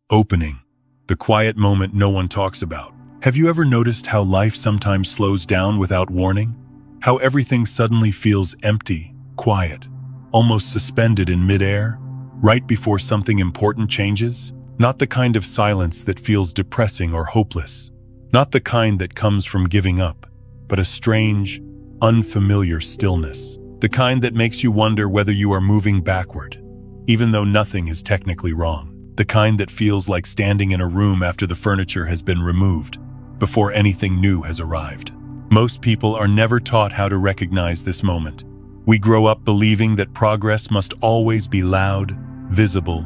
Opening. The quiet moment no one talks about. Have you ever noticed how life sometimes slows down without warning? How everything suddenly feels empty, quiet, almost suspended in midair, right before something important changes? Not the kind of silence that feels depressing or hopeless. Not the kind that comes from giving up, but a strange, unfamiliar stillness. The kind that makes you wonder whether you are moving backward, even though nothing is technically wrong. The kind that feels like standing in a room after the furniture has been removed, before anything new has arrived. Most people are never taught how to recognize this moment. We grow up believing that progress must always be loud, visible,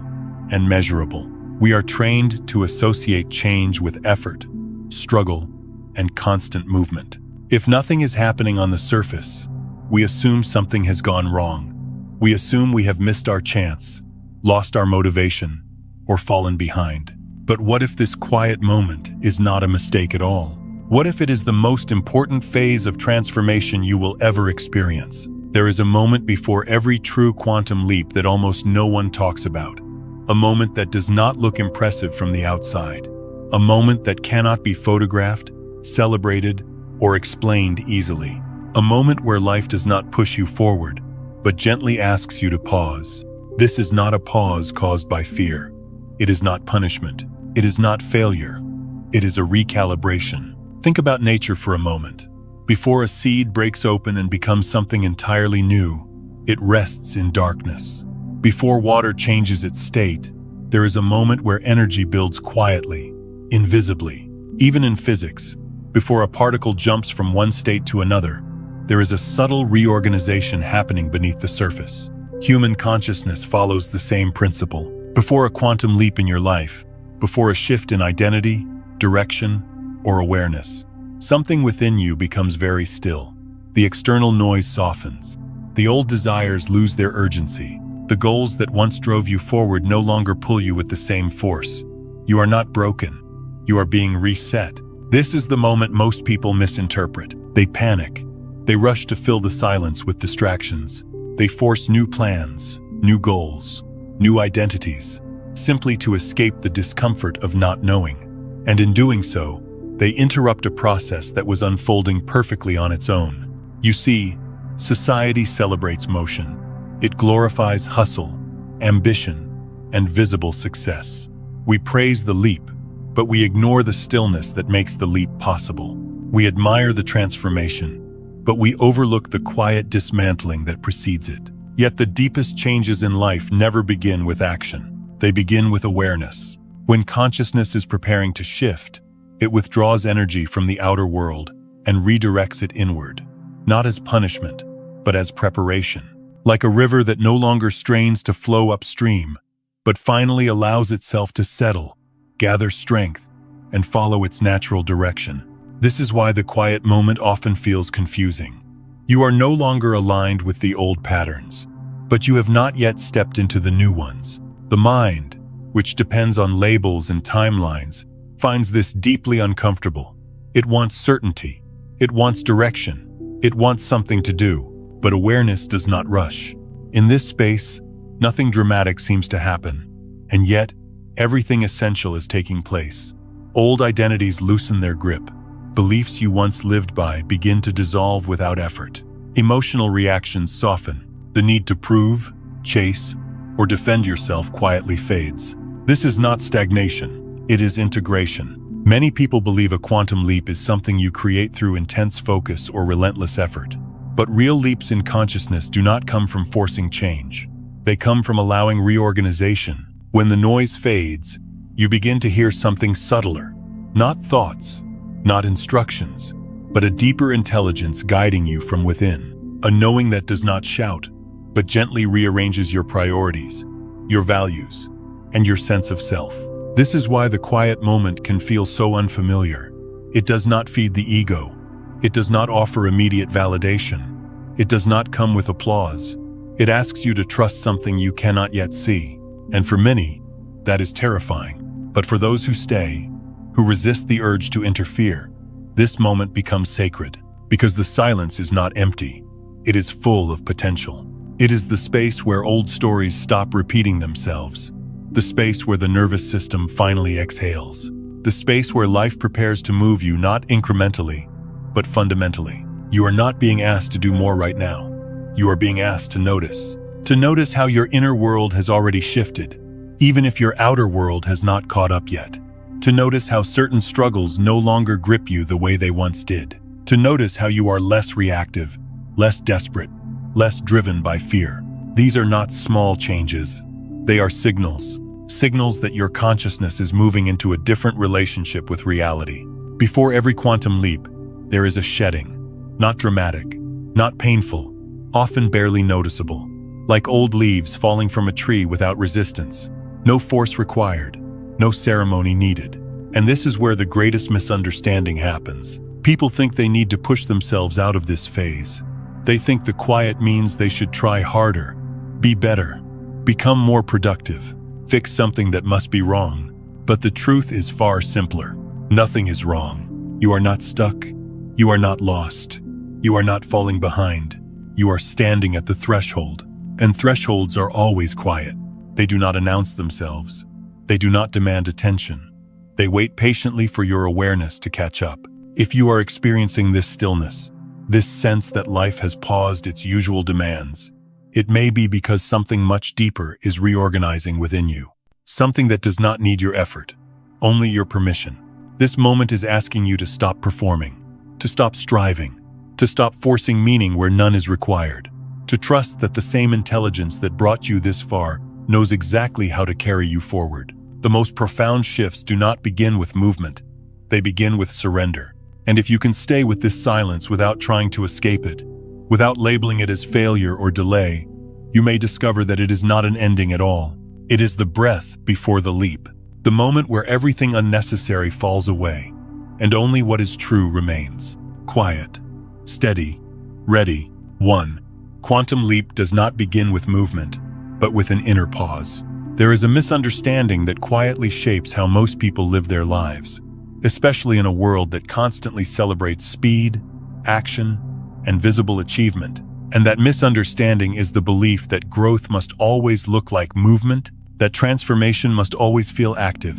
and measurable. We are trained to associate change with effort, struggle, and constant movement. If nothing is happening on the surface, we assume something has gone wrong. We assume we have missed our chance, lost our motivation, or fallen behind. But what if this quiet moment is not a mistake at all? What if it is the most important phase of transformation you will ever experience? There is a moment before every true quantum leap that almost no one talks about. A moment that does not look impressive from the outside. A moment that cannot be photographed, celebrated, or explained easily. A moment where life does not push you forward, but gently asks you to pause. This is not a pause caused by fear. It is not punishment. It is not failure. It is a recalibration. Think about nature for a moment. Before a seed breaks open and becomes something entirely new, it rests in darkness. Before water changes its state, there is a moment where energy builds quietly, invisibly. Even in physics, before a particle jumps from one state to another, there is a subtle reorganization happening beneath the surface. Human consciousness follows the same principle. Before a quantum leap in your life, before a shift in identity, direction, or awareness, something within you becomes very still. The external noise softens. The old desires lose their urgency. The goals that once drove you forward no longer pull you with the same force. You are not broken. You are being reset. This is the moment most people misinterpret. They panic. They rush to fill the silence with distractions. They force new plans, new goals, new identities, simply to escape the discomfort of not knowing. And in doing so, they interrupt a process that was unfolding perfectly on its own. You see, society celebrates motion. It glorifies hustle, ambition, and visible success. We praise the leap, but we ignore the stillness that makes the leap possible. We admire the transformation, but we overlook the quiet dismantling that precedes it. Yet the deepest changes in life never begin with action. They begin with awareness. When consciousness is preparing to shift, it withdraws energy from the outer world and redirects it inward, not as punishment, but as preparation. Like a river that no longer strains to flow upstream, but finally allows itself to settle, gather strength, and follow its natural direction. This is why the quiet moment often feels confusing. You are no longer aligned with the old patterns, but you have not yet stepped into the new ones. The mind, which depends on labels and timelines, finds this deeply uncomfortable. It wants certainty. It wants direction. It wants something to do, but awareness does not rush. In this space, nothing dramatic seems to happen, and yet, everything essential is taking place. Old identities loosen their grip. Beliefs you once lived by begin to dissolve without effort. Emotional reactions soften. The need to prove, chase, or defend yourself quietly fades. This is not stagnation. It is integration. Many people believe a quantum leap is something you create through intense focus or relentless effort. But real leaps in consciousness do not come from forcing change. They come from allowing reorganization. When the noise fades, you begin to hear something subtler. Not thoughts, not instructions, but a deeper intelligence guiding you from within. A knowing that does not shout, but gently rearranges your priorities, your values, and your sense of self. This is why the quiet moment can feel so unfamiliar. It does not feed the ego. It does not offer immediate validation. It does not come with applause. It asks you to trust something you cannot yet see. And for many, that is terrifying. But for those who stay, who resist the urge to interfere, this moment becomes sacred, because the silence is not empty. It is full of potential. It is the space where old stories stop repeating themselves, the space where the nervous system finally exhales, the space where life prepares to move you not incrementally, but fundamentally. You are not being asked to do more right now. You are being asked to notice how your inner world has already shifted, even if your outer world has not caught up yet. To notice how certain struggles no longer grip you the way they once did. To notice how you are less reactive, less desperate, less driven by fear. These are not small changes. They are signals. Signals that your consciousness is moving into a different relationship with reality. Before every quantum leap, there is a shedding. Not dramatic, not painful, often barely noticeable. Like old leaves falling from a tree without resistance. No force required, no ceremony needed. And this is where the greatest misunderstanding happens. People think they need to push themselves out of this phase. They think the quiet means they should try harder, be better, become more productive, fix something that must be wrong. But the truth is far simpler. Nothing is wrong. You are not stuck. You are not lost. You are not falling behind. You are standing at the threshold. And thresholds are always quiet. They do not announce themselves. They do not demand attention. They wait patiently for your awareness to catch up. If you are experiencing this stillness, this sense that life has paused its usual demands, it may be because something much deeper is reorganizing within you. Something that does not need your effort, only your permission. This moment is asking you to stop performing, to stop striving, to stop forcing meaning where none is required, to trust that the same intelligence that brought you this far knows exactly how to carry you forward. The most profound shifts do not begin with movement. They begin with surrender. And if you can stay with this silence without trying to escape it, without labeling it as failure or delay, you may discover that it is not an ending at all. It is the breath before the leap, the moment where everything unnecessary falls away, and only what is true remains. Quiet, steady, ready. 1. Quantum leap does not begin with movement, but with an inner pause. There is a misunderstanding that quietly shapes how most people live their lives, especially in a world that constantly celebrates speed, action, and visible achievement. And that misunderstanding is the belief that growth must always look like movement, that transformation must always feel active,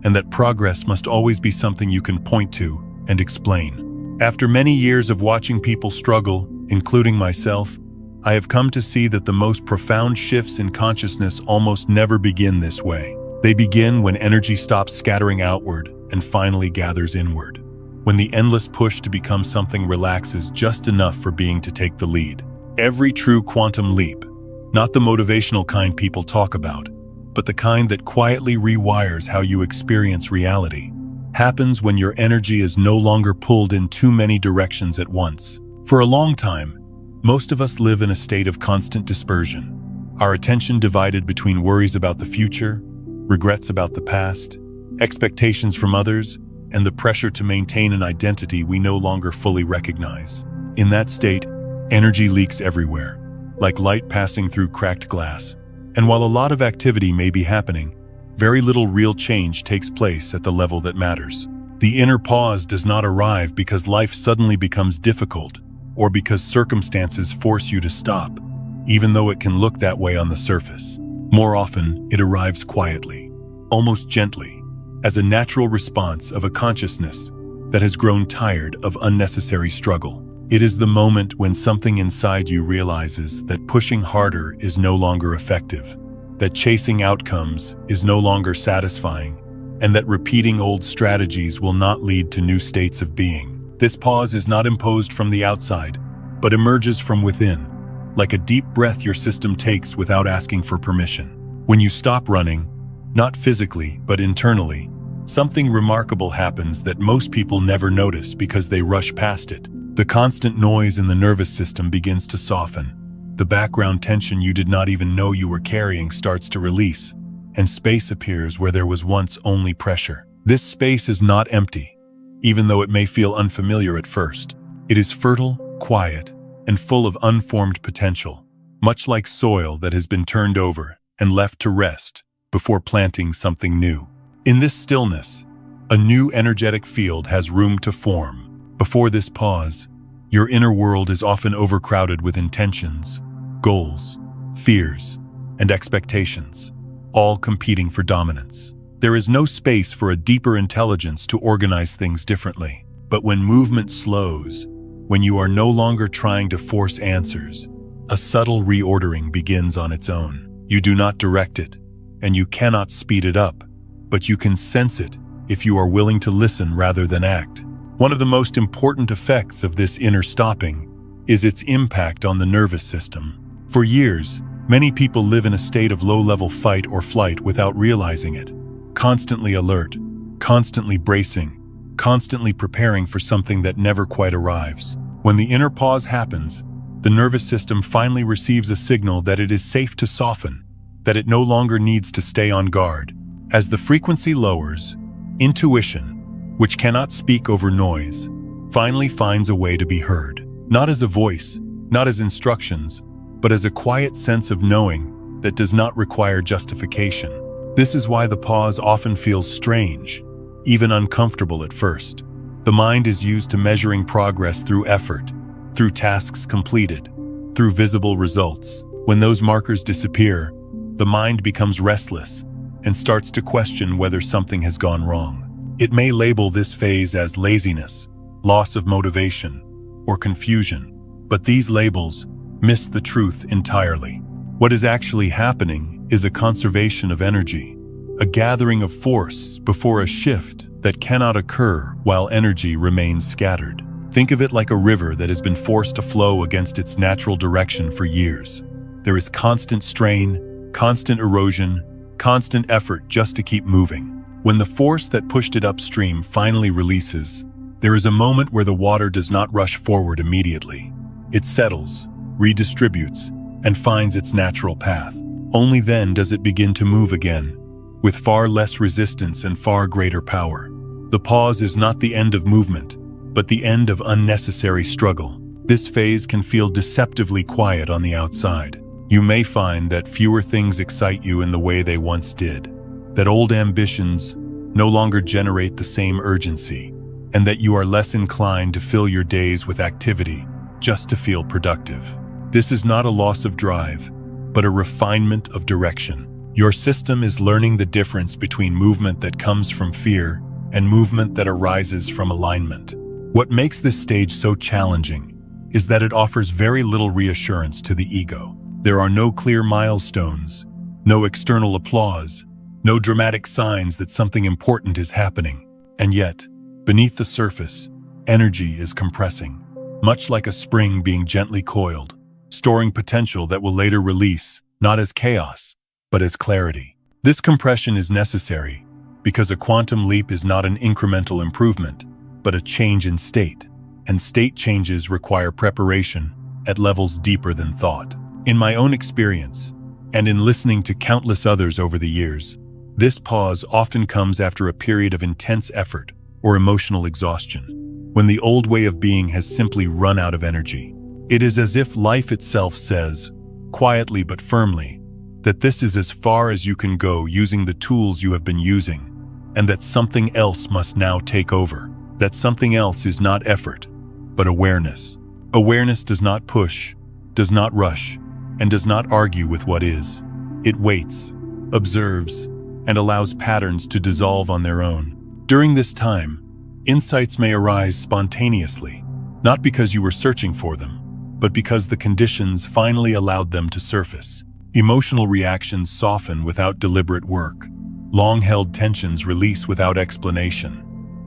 and that progress must always be something you can point to and explain. After many years of watching people struggle, including myself, I have come to see that the most profound shifts in consciousness almost never begin this way. They begin when energy stops scattering outward and finally gathers inward. When the endless push to become something relaxes just enough for being to take the lead. Every true quantum leap, not the motivational kind people talk about, but the kind that quietly rewires how you experience reality, happens when your energy is no longer pulled in too many directions at once. For a long time, most of us live in a state of constant dispersion. Our attention divided between worries about the future, regrets about the past, expectations from others, and the pressure to maintain an identity we no longer fully recognize. In that state, energy leaks everywhere, like light passing through cracked glass. And while a lot of activity may be happening, very little real change takes place at the level that matters. The inner pause does not arrive because life suddenly becomes difficult, or because circumstances force you to stop, even though it can look that way on the surface. More often, it arrives quietly, almost gently, as a natural response of a consciousness that has grown tired of unnecessary struggle. It is the moment when something inside you realizes that pushing harder is no longer effective, that chasing outcomes is no longer satisfying, and that repeating old strategies will not lead to new states of being. This pause is not imposed from the outside, but emerges from within, like a deep breath your system takes without asking for permission. When you stop running, not physically, but internally, something remarkable happens that most people never notice because they rush past it. The constant noise in the nervous system begins to soften. The background tension you did not even know you were carrying starts to release, and space appears where there was once only pressure. This space is not empty, even though it may feel unfamiliar at first. It is fertile, quiet, and full of unformed potential, much like soil that has been turned over and left to rest before planting something new. In this stillness, a new energetic field has room to form. Before this pause, your inner world is often overcrowded with intentions, goals, fears, and expectations. all competing for dominance. There is no space for a deeper intelligence to organize things differently. But when movement slows, when you are no longer trying to force answers, a subtle reordering begins on its own. You do not direct it, and you cannot speed it up, but you can sense it if you are willing to listen rather than act. One of the most important effects of this inner stopping is its impact on the nervous system. For years, many people live in a state of low-level fight or flight without realizing it, constantly alert, constantly bracing, constantly preparing for something that never quite arrives. When the inner pause happens, the nervous system finally receives a signal that it is safe to soften, that it no longer needs to stay on guard. As the frequency lowers, intuition, which cannot speak over noise, finally finds a way to be heard. Not as a voice, not as instructions, but as a quiet sense of knowing that does not require justification. This is why the pause often feels strange, even uncomfortable at first. The mind is used to measuring progress through effort, through tasks completed, through visible results. When those markers disappear, the mind becomes restless and starts to question whether something has gone wrong. It may label this phase as laziness, loss of motivation, or confusion, but these labels miss the truth entirely. What is actually happening is a conservation of energy, a gathering of force before a shift that cannot occur while energy remains scattered. Think of it like a river that has been forced to flow against its natural direction for years. There is constant strain, constant erosion, constant effort just to keep moving. When the force that pushed it upstream finally releases, there is a moment where the water does not rush forward immediately. It settles, redistributes, and finds its natural path. Only then does it begin to move again, with far less resistance and far greater power. The pause is not the end of movement, but the end of unnecessary struggle. This phase can feel deceptively quiet on the outside. You may find that fewer things excite you in the way they once did, that old ambitions no longer generate the same urgency, and that you are less inclined to fill your days with activity just to feel productive. This is not a loss of drive, but a refinement of direction. Your system is learning the difference between movement that comes from fear and movement that arises from alignment. What makes this stage so challenging is that it offers very little reassurance to the ego. There are no clear milestones, no external applause, no dramatic signs that something important is happening. And yet, beneath the surface, energy is compressing, much like a spring being gently coiled, storing potential that will later release, not as chaos, but as clarity. This compression is necessary because a quantum leap is not an incremental improvement, but a change in state, and state changes require preparation at levels deeper than thought. In my own experience, and in listening to countless others over the years, this pause often comes after a period of intense effort or emotional exhaustion, when the old way of being has simply run out of energy. It is as if life itself says, quietly but firmly, that this is as far as you can go using the tools you have been using, and that something else must now take over. That something else is not effort, but awareness. Awareness does not push, does not rush, and does not argue with what is. It waits, observes, and allows patterns to dissolve on their own. During this time, insights may arise spontaneously, not because you were searching for them, but because the conditions finally allowed them to surface. Emotional reactions soften without deliberate work. Long-held tensions release without explanation,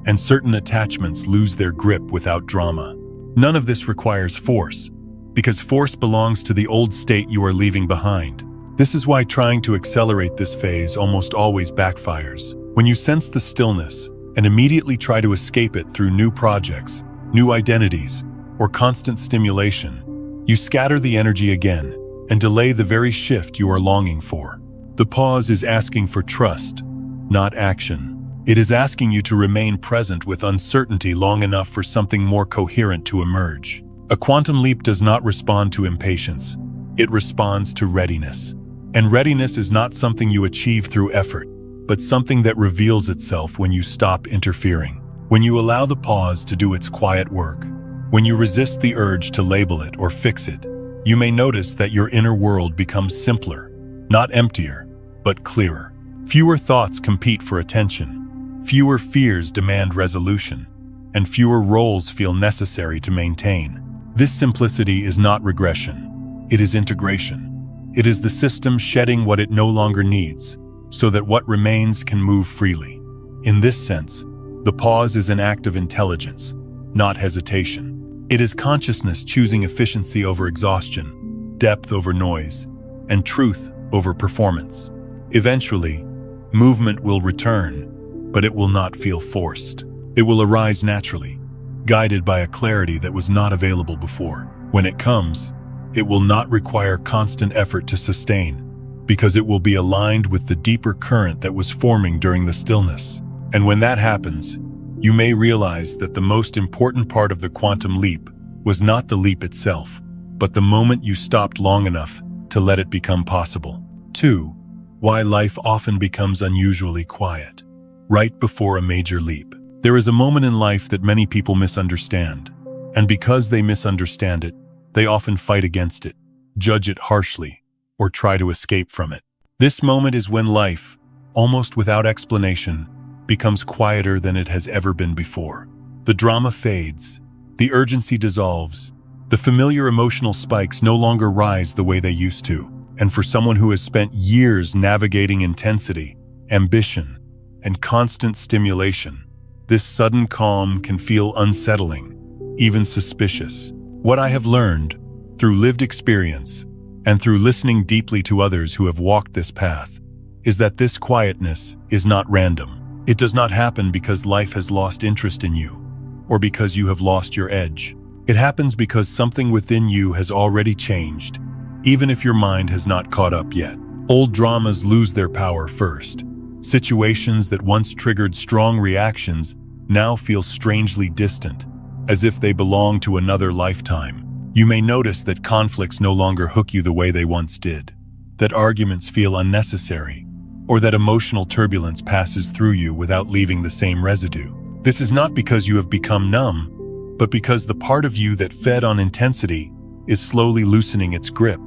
and certain attachments lose their grip without drama. None of this requires force, because force belongs to the old state you are leaving behind. This is why trying to accelerate this phase almost always backfires. When you sense the stillness and immediately try to escape it through new projects, new identities, or constant stimulation, you scatter the energy again and delay the very shift you are longing for. The pause is asking for trust, not action. It is asking you to remain present with uncertainty long enough for something more coherent to emerge. A quantum leap does not respond to impatience. It responds to readiness. And readiness is not something you achieve through effort, but something that reveals itself when you stop interfering. When you allow the pause to do its quiet work, when you resist the urge to label it or fix it, you may notice that your inner world becomes simpler, not emptier, but clearer. Fewer thoughts compete for attention. Fewer fears demand resolution. And fewer roles feel necessary to maintain. This simplicity is not regression. It is integration. It is the system shedding what it no longer needs, so that what remains can move freely. In this sense, the pause is an act of intelligence, not hesitation. It is consciousness choosing efficiency over exhaustion, depth over noise, and truth over performance. Eventually, movement will return, but it will not feel forced. It will arise naturally, guided by a clarity that was not available before. When it comes, it will not require constant effort to sustain, because it will be aligned with the deeper current that was forming during the stillness. And when that happens, you may realize that the most important part of the quantum leap was not the leap itself, but the moment you stopped long enough to let it become possible. 2. Why life often becomes unusually quiet. Right before a major leap. There is a moment in life that many people misunderstand, and because they misunderstand it, they often fight against it, judge it harshly, or try to escape from it. This moment is when life, almost without explanation, becomes quieter than it has ever been before. The drama fades, the urgency dissolves, the familiar emotional spikes no longer rise the way they used to. And for someone who has spent years navigating intensity, ambition, and constant stimulation, this sudden calm can feel unsettling, even suspicious. What I have learned, through lived experience, and through listening deeply to others who have walked this path, is that this quietness is not random. It does not happen because life has lost interest in you, or because you have lost your edge. It happens because something within you has already changed, even if your mind has not caught up yet. Old dramas lose their power first. Situations that once triggered strong reactions now feel strangely distant, as if they belong to another lifetime. You may notice that conflicts no longer hook you the way they once did, that arguments feel unnecessary, or that emotional turbulence passes through you without leaving the same residue. This is not because you have become numb, but because the part of you that fed on intensity is slowly loosening its grip.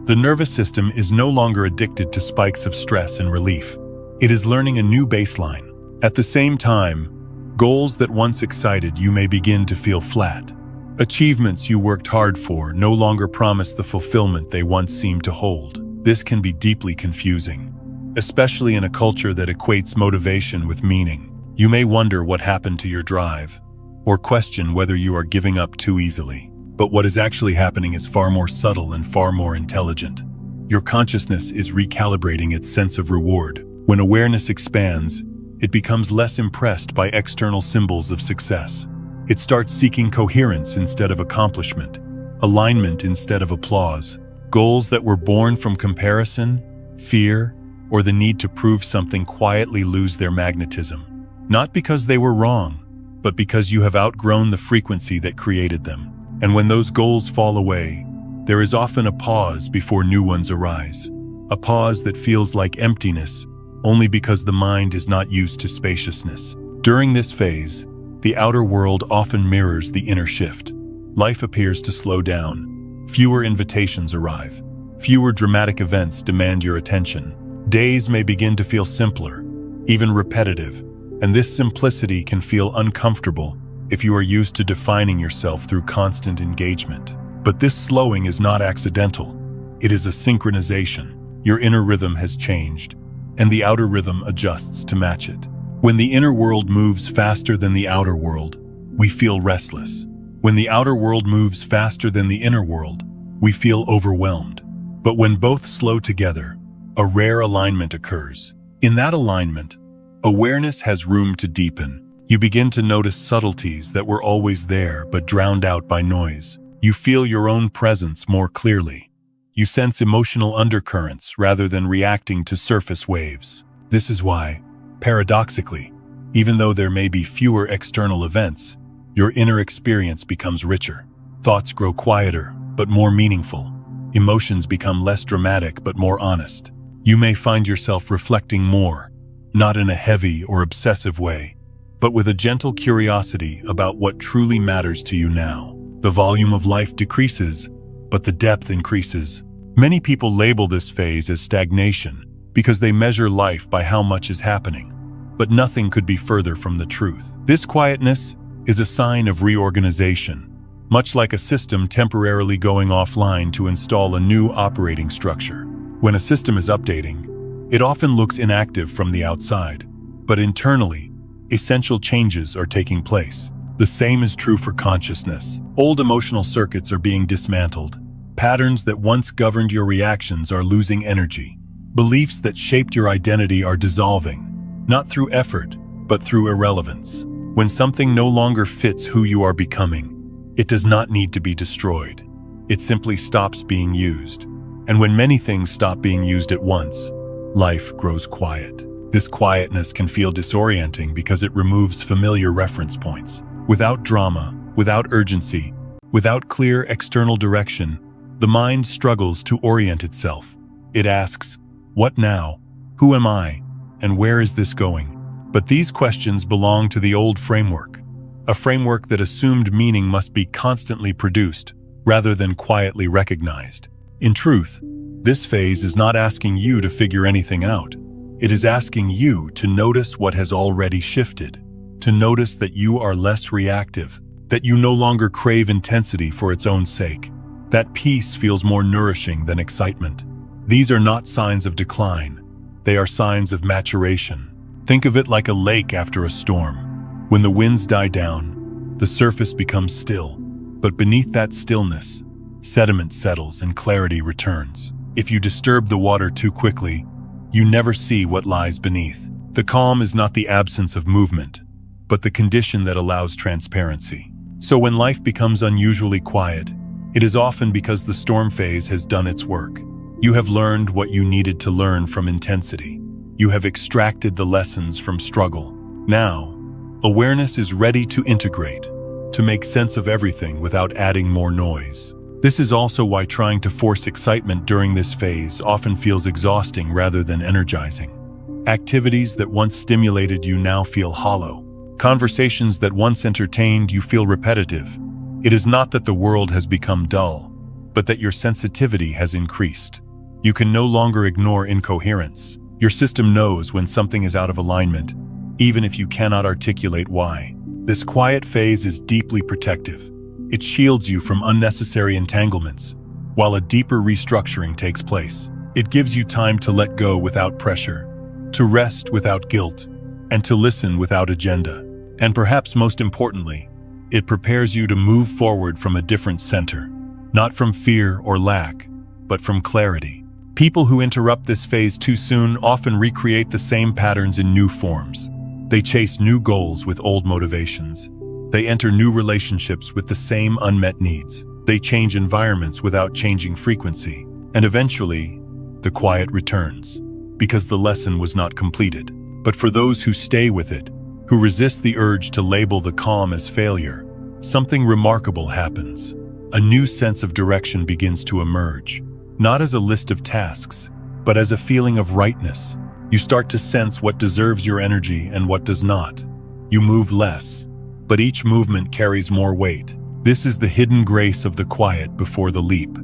The nervous system is no longer addicted to spikes of stress and relief. It is learning a new baseline. At the same time, goals that once excited you may begin to feel flat. Achievements you worked hard for no longer promise the fulfillment they once seemed to hold. This can be deeply confusing, especially in a culture that equates motivation with meaning. You may wonder what happened to your drive, or question whether you are giving up too easily. But what is actually happening is far more subtle and far more intelligent. Your consciousness is recalibrating its sense of reward. When awareness expands, it becomes less impressed by external symbols of success. It starts seeking coherence instead of accomplishment, alignment instead of applause. Goals that were born from comparison, fear, or the need to prove something quietly lose their magnetism. Not because they were wrong, but because you have outgrown the frequency that created them. And when those goals fall away, there is often a pause before new ones arise. A pause that feels like emptiness, only because the mind is not used to spaciousness. During this phase, the outer world often mirrors the inner shift. Life appears to slow down. Fewer invitations arrive. Fewer dramatic events demand your attention. Days may begin to feel simpler, even repetitive, and this simplicity can feel uncomfortable if you are used to defining yourself through constant engagement. But this slowing is not accidental. It is a synchronization. Your inner rhythm has changed, and the outer rhythm adjusts to match it. When the inner world moves faster than the outer world, we feel restless. When the outer world moves faster than the inner world, we feel overwhelmed. But when both slow together, a rare alignment occurs. In that alignment, awareness has room to deepen. You begin to notice subtleties that were always there but drowned out by noise. You feel your own presence more clearly. You sense emotional undercurrents rather than reacting to surface waves. This is why, paradoxically, even though there may be fewer external events, your inner experience becomes richer. Thoughts grow quieter but more meaningful. Emotions become less dramatic but more honest. You may find yourself reflecting more, not in a heavy or obsessive way, but with a gentle curiosity about what truly matters to you now. The volume of life decreases, but the depth increases. Many people label this phase as stagnation, because they measure life by how much is happening. But nothing could be further from the truth. This quietness is a sign of reorganization, much like a system temporarily going offline to install a new operating structure. When a system is updating, it often looks inactive from the outside, but internally, essential changes are taking place. The same is true for consciousness. Old emotional circuits are being dismantled. Patterns that once governed your reactions are losing energy. Beliefs that shaped your identity are dissolving, not through effort, but through irrelevance. When something no longer fits who you are becoming, it does not need to be destroyed. It simply stops being used. And when many things stop being used at once, life grows quiet. This quietness can feel disorienting because it removes familiar reference points. Without drama, without urgency, without clear external direction, the mind struggles to orient itself. It asks, what now? Who am I? And where is this going? But these questions belong to the old framework, a framework that assumed meaning must be constantly produced, rather than quietly recognized. In truth, this phase is not asking you to figure anything out. It is asking you to notice what has already shifted, to notice that you are less reactive, that you no longer crave intensity for its own sake. That peace feels more nourishing than excitement. These are not signs of decline. They are signs of maturation. Think of it like a lake after a storm. When the winds die down, the surface becomes still, but beneath that stillness, sediment settles and clarity returns. If you disturb the water too quickly, you never see what lies beneath. The calm is not the absence of movement, but the condition that allows transparency. So when life becomes unusually quiet, it is often because the storm phase has done its work. You have learned what you needed to learn from intensity. You have extracted the lessons from struggle. Now, awareness is ready to integrate, to make sense of everything without adding more noise. This is also why trying to force excitement during this phase often feels exhausting rather than energizing. Activities that once stimulated you now feel hollow. Conversations that once entertained you feel repetitive. It is not that the world has become dull, but that your sensitivity has increased. You can no longer ignore incoherence. Your system knows when something is out of alignment, even if you cannot articulate why. This quiet phase is deeply protective. It shields you from unnecessary entanglements, while a deeper restructuring takes place. It gives you time to let go without pressure, to rest without guilt, and to listen without agenda. And perhaps most importantly, it prepares you to move forward from a different center, not from fear or lack, but from clarity. People who interrupt this phase too soon often recreate the same patterns in new forms. They chase new goals with old motivations. They enter new relationships with the same unmet needs. They change environments without changing frequency. And eventually, the quiet returns, because the lesson was not completed. But for those who stay with it, who resist the urge to label the calm as failure, something remarkable happens. A new sense of direction begins to emerge. Not as a list of tasks, but as a feeling of rightness. You start to sense what deserves your energy and what does not. You move less, but each movement carries more weight. This is the hidden grace of the quiet before the leap.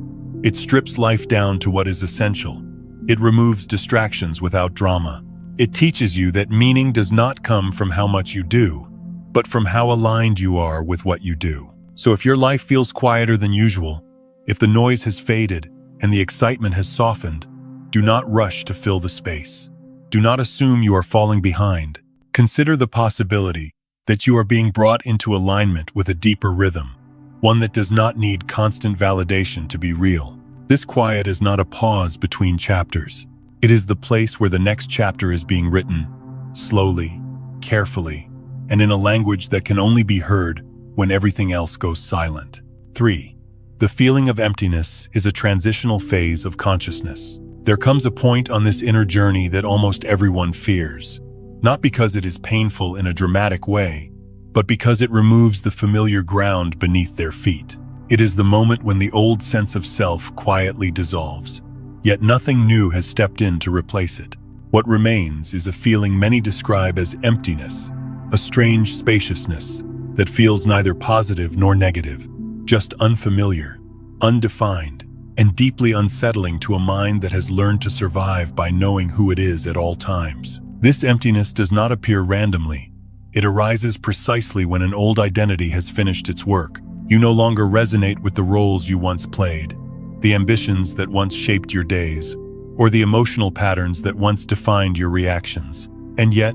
It strips life down to what is essential. It removes distractions without drama. It teaches you that meaning does not come from how much you do, but from how aligned you are with what you do. So if your life feels quieter than usual, if the noise has faded, and the excitement has softened, do not rush to fill the space. Do not assume you are falling behind. Consider the possibility that you are being brought into alignment with a deeper rhythm, one that does not need constant validation to be real. This quiet is not a pause between chapters. It is the place where the next chapter is being written, slowly, carefully, and in a language that can only be heard when everything else goes silent. 3. The feeling of emptiness is a transitional phase of consciousness. There comes a point on this inner journey that almost everyone fears, not because it is painful in a dramatic way, but because it removes the familiar ground beneath their feet. It is the moment when the old sense of self quietly dissolves, yet nothing new has stepped in to replace it. What remains is a feeling many describe as emptiness, a strange spaciousness that feels neither positive nor negative, just unfamiliar, undefined, and deeply unsettling to a mind that has learned to survive by knowing who it is at all times. This emptiness does not appear randomly. It arises precisely when an old identity has finished its work. You no longer resonate with the roles you once played, the ambitions that once shaped your days, or the emotional patterns that once defined your reactions. And yet,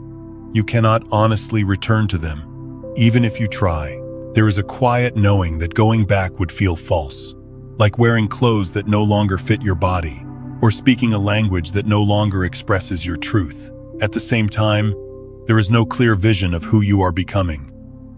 you cannot honestly return to them, even if you try. There is a quiet knowing that going back would feel false, like wearing clothes that no longer fit your body, or speaking a language that no longer expresses your truth. At the same time, there is no clear vision of who you are becoming.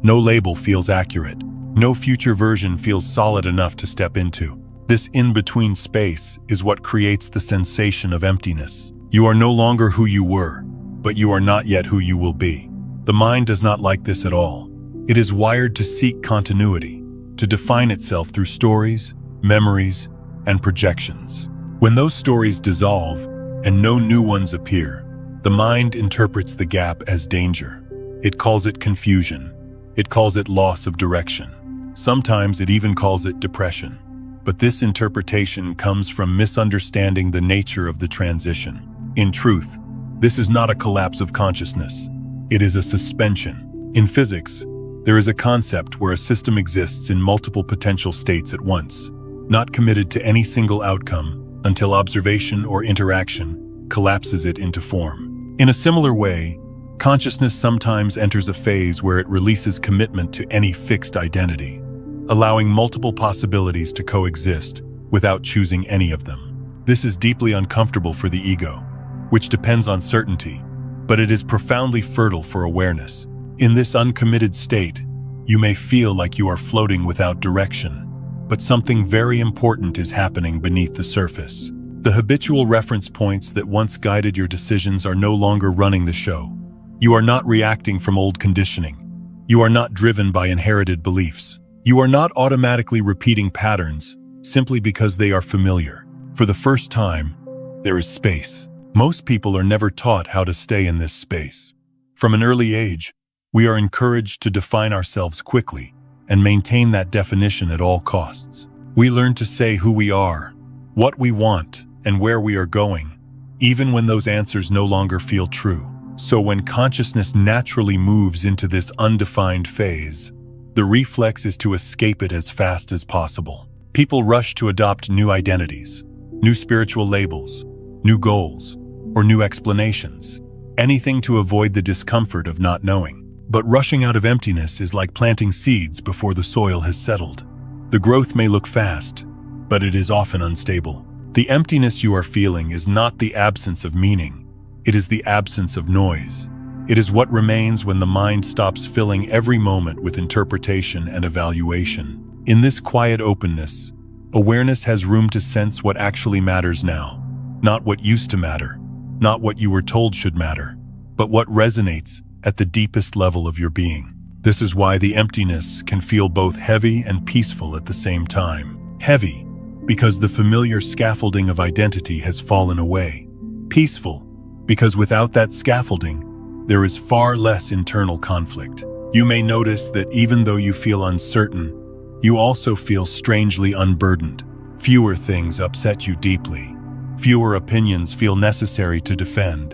No label feels accurate. No future version feels solid enough to step into. This in-between space is what creates the sensation of emptiness. You are no longer who you were, but you are not yet who you will be. The mind does not like this at all. It is wired to seek continuity, to define itself through stories, memories, and projections. When those stories dissolve and no new ones appear, the mind interprets the gap as danger. It calls it confusion. It calls it loss of direction. Sometimes it even calls it depression. But this interpretation comes from misunderstanding the nature of the transition. In truth, this is not a collapse of consciousness. It is a suspension. In physics, there is a concept where a system exists in multiple potential states at once, not committed to any single outcome until observation or interaction collapses it into form. In a similar way, consciousness sometimes enters a phase where it releases commitment to any fixed identity, allowing multiple possibilities to coexist without choosing any of them. This is deeply uncomfortable for the ego, which depends on certainty, but it is profoundly fertile for awareness. In this uncommitted state, you may feel like you are floating without direction, but something very important is happening beneath the surface. The habitual reference points that once guided your decisions are no longer running the show. You are not reacting from old conditioning. You are not driven by inherited beliefs. You are not automatically repeating patterns simply because they are familiar. For the first time, there is space. Most people are never taught how to stay in this space. From an early age, we are encouraged to define ourselves quickly and maintain that definition at all costs. We learn to say who we are, what we want, and where we are going, even when those answers no longer feel true. So when consciousness naturally moves into this undefined phase, the reflex is to escape it as fast as possible. People rush to adopt new identities, new spiritual labels, new goals, or new explanations, anything to avoid the discomfort of not knowing. But rushing out of emptiness is like planting seeds before the soil has settled. The growth may look fast, but it is often unstable. The emptiness you are feeling is not the absence of meaning. It is the absence of noise. It is what remains when the mind stops filling every moment with interpretation and evaluation. In this quiet openness, awareness has room to sense what actually matters now. Not what used to matter, not what you were told should matter, but what resonates at the deepest level of your being. This is why the emptiness can feel both heavy and peaceful at the same time. Heavy, because the familiar scaffolding of identity has fallen away. Peaceful, because without that scaffolding, there is far less internal conflict. You may notice that even though you feel uncertain, you also feel strangely unburdened. Fewer things upset you deeply. Fewer opinions feel necessary to defend.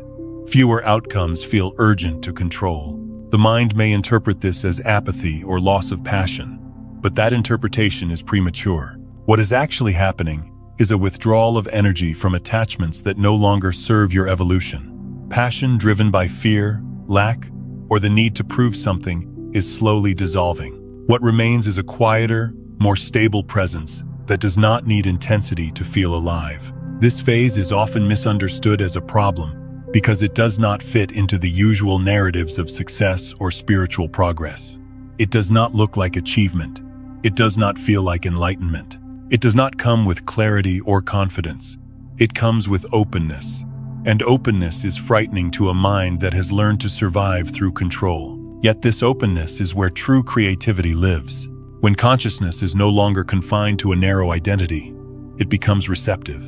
Fewer outcomes feel urgent to control. The mind may interpret this as apathy or loss of passion, but that interpretation is premature. What is actually happening is a withdrawal of energy from attachments that no longer serve your evolution. Passion driven by fear, lack, or the need to prove something is slowly dissolving. What remains is a quieter, more stable presence that does not need intensity to feel alive. This phase is often misunderstood as a problem because it does not fit into the usual narratives of success or spiritual progress. It does not look like achievement. It does not feel like enlightenment. It does not come with clarity or confidence. It comes with openness. And openness is frightening to a mind that has learned to survive through control. Yet this openness is where true creativity lives. When consciousness is no longer confined to a narrow identity, it becomes receptive.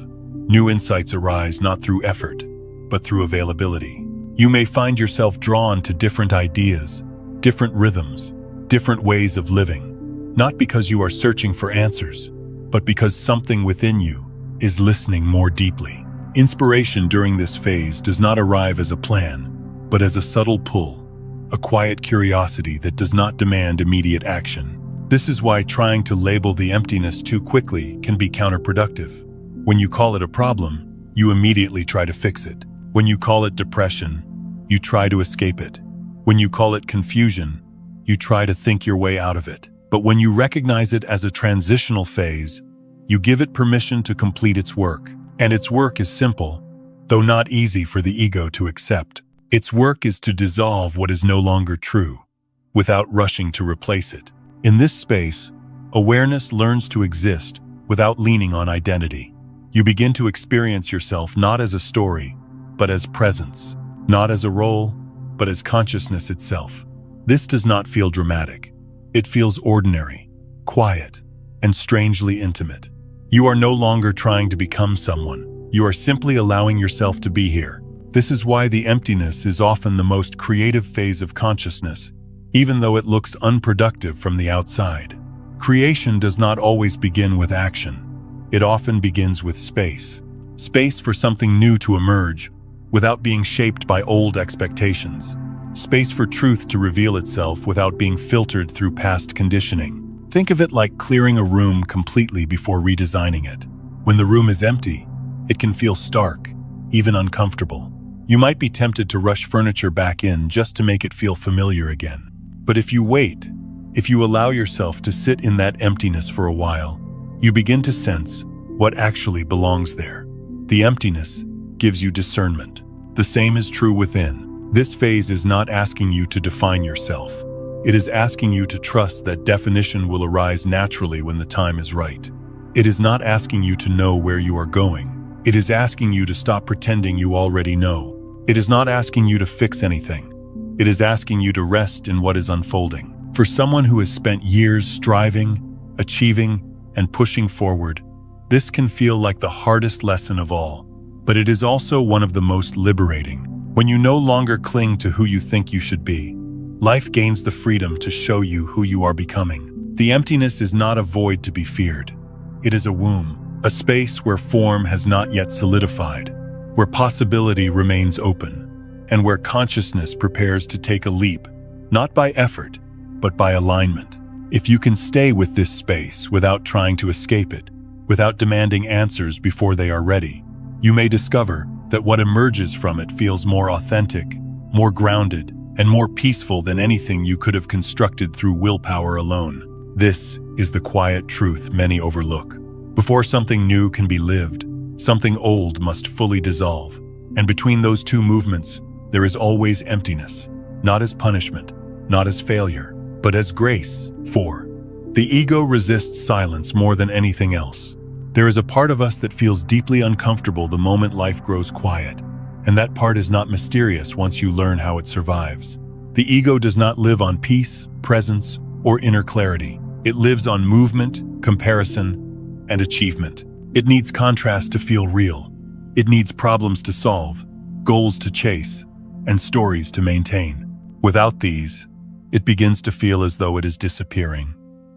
New insights arise not through effort, but through availability. You may find yourself drawn to different ideas, different rhythms, different ways of living, not because you are searching for answers, but because something within you, is listening more deeply. Inspiration during this phase does not arrive as a plan, but as a subtle pull, a quiet curiosity that does not demand immediate action. This is why trying to label the emptiness too quickly can be counterproductive. When you call it a problem, you immediately try to fix it. When you call it depression, you try to escape it. When you call it confusion, you try to think your way out of it. But when you recognize it as a transitional phase, you give it permission to complete its work. And its work is simple, though not easy for the ego to accept. Its work is to dissolve what is no longer true, without rushing to replace it. In this space, awareness learns to exist without leaning on identity. You begin to experience yourself not as a story, but as presence, not as a role, but as consciousness itself. This does not feel dramatic. It feels ordinary, quiet, and strangely intimate. You are no longer trying to become someone. You are simply allowing yourself to be here. This is why the emptiness is often the most creative phase of consciousness, even though it looks unproductive from the outside. Creation does not always begin with action. It often begins with space. Space for something new to emerge, without being shaped by old expectations. Space for truth to reveal itself without being filtered through past conditioning. Think of it like clearing a room completely before redesigning it. When the room is empty, it can feel stark, even uncomfortable. You might be tempted to rush furniture back in just to make it feel familiar again. But if you wait, if you allow yourself to sit in that emptiness for a while, you begin to sense what actually belongs there. The emptiness gives you discernment. The same is true within. This phase is not asking you to define yourself. It is asking you to trust that definition will arise naturally when the time is right. It is not asking you to know where you are going. It is asking you to stop pretending you already know. It is not asking you to fix anything. It is asking you to rest in what is unfolding. For someone who has spent years striving, achieving, and pushing forward, this can feel like the hardest lesson of all. But it is also one of the most liberating. When you no longer cling to who you think you should be, life gains the freedom to show you who you are becoming. The emptiness is not a void to be feared. It is a womb, a space where form has not yet solidified, where possibility remains open, and where consciousness prepares to take a leap, not by effort, but by alignment. If you can stay with this space without trying to escape it, without demanding answers before they are ready, you may discover that what emerges from it feels more authentic, more grounded, and more peaceful than anything you could have constructed through willpower alone. This is the quiet truth many overlook. Before something new can be lived, something old must fully dissolve. And between those two movements, there is always emptiness, not as punishment, not as failure, but as grace. 4. The ego resists silence more than anything else. There is a part of us that feels deeply uncomfortable the moment life grows quiet, and that part is not mysterious once you learn how it survives. The ego does not live on peace, presence, or inner clarity. It lives on movement, comparison, and achievement. It needs contrast to feel real. It needs problems to solve, goals to chase, and stories to maintain. Without these, it begins to feel as though it is disappearing.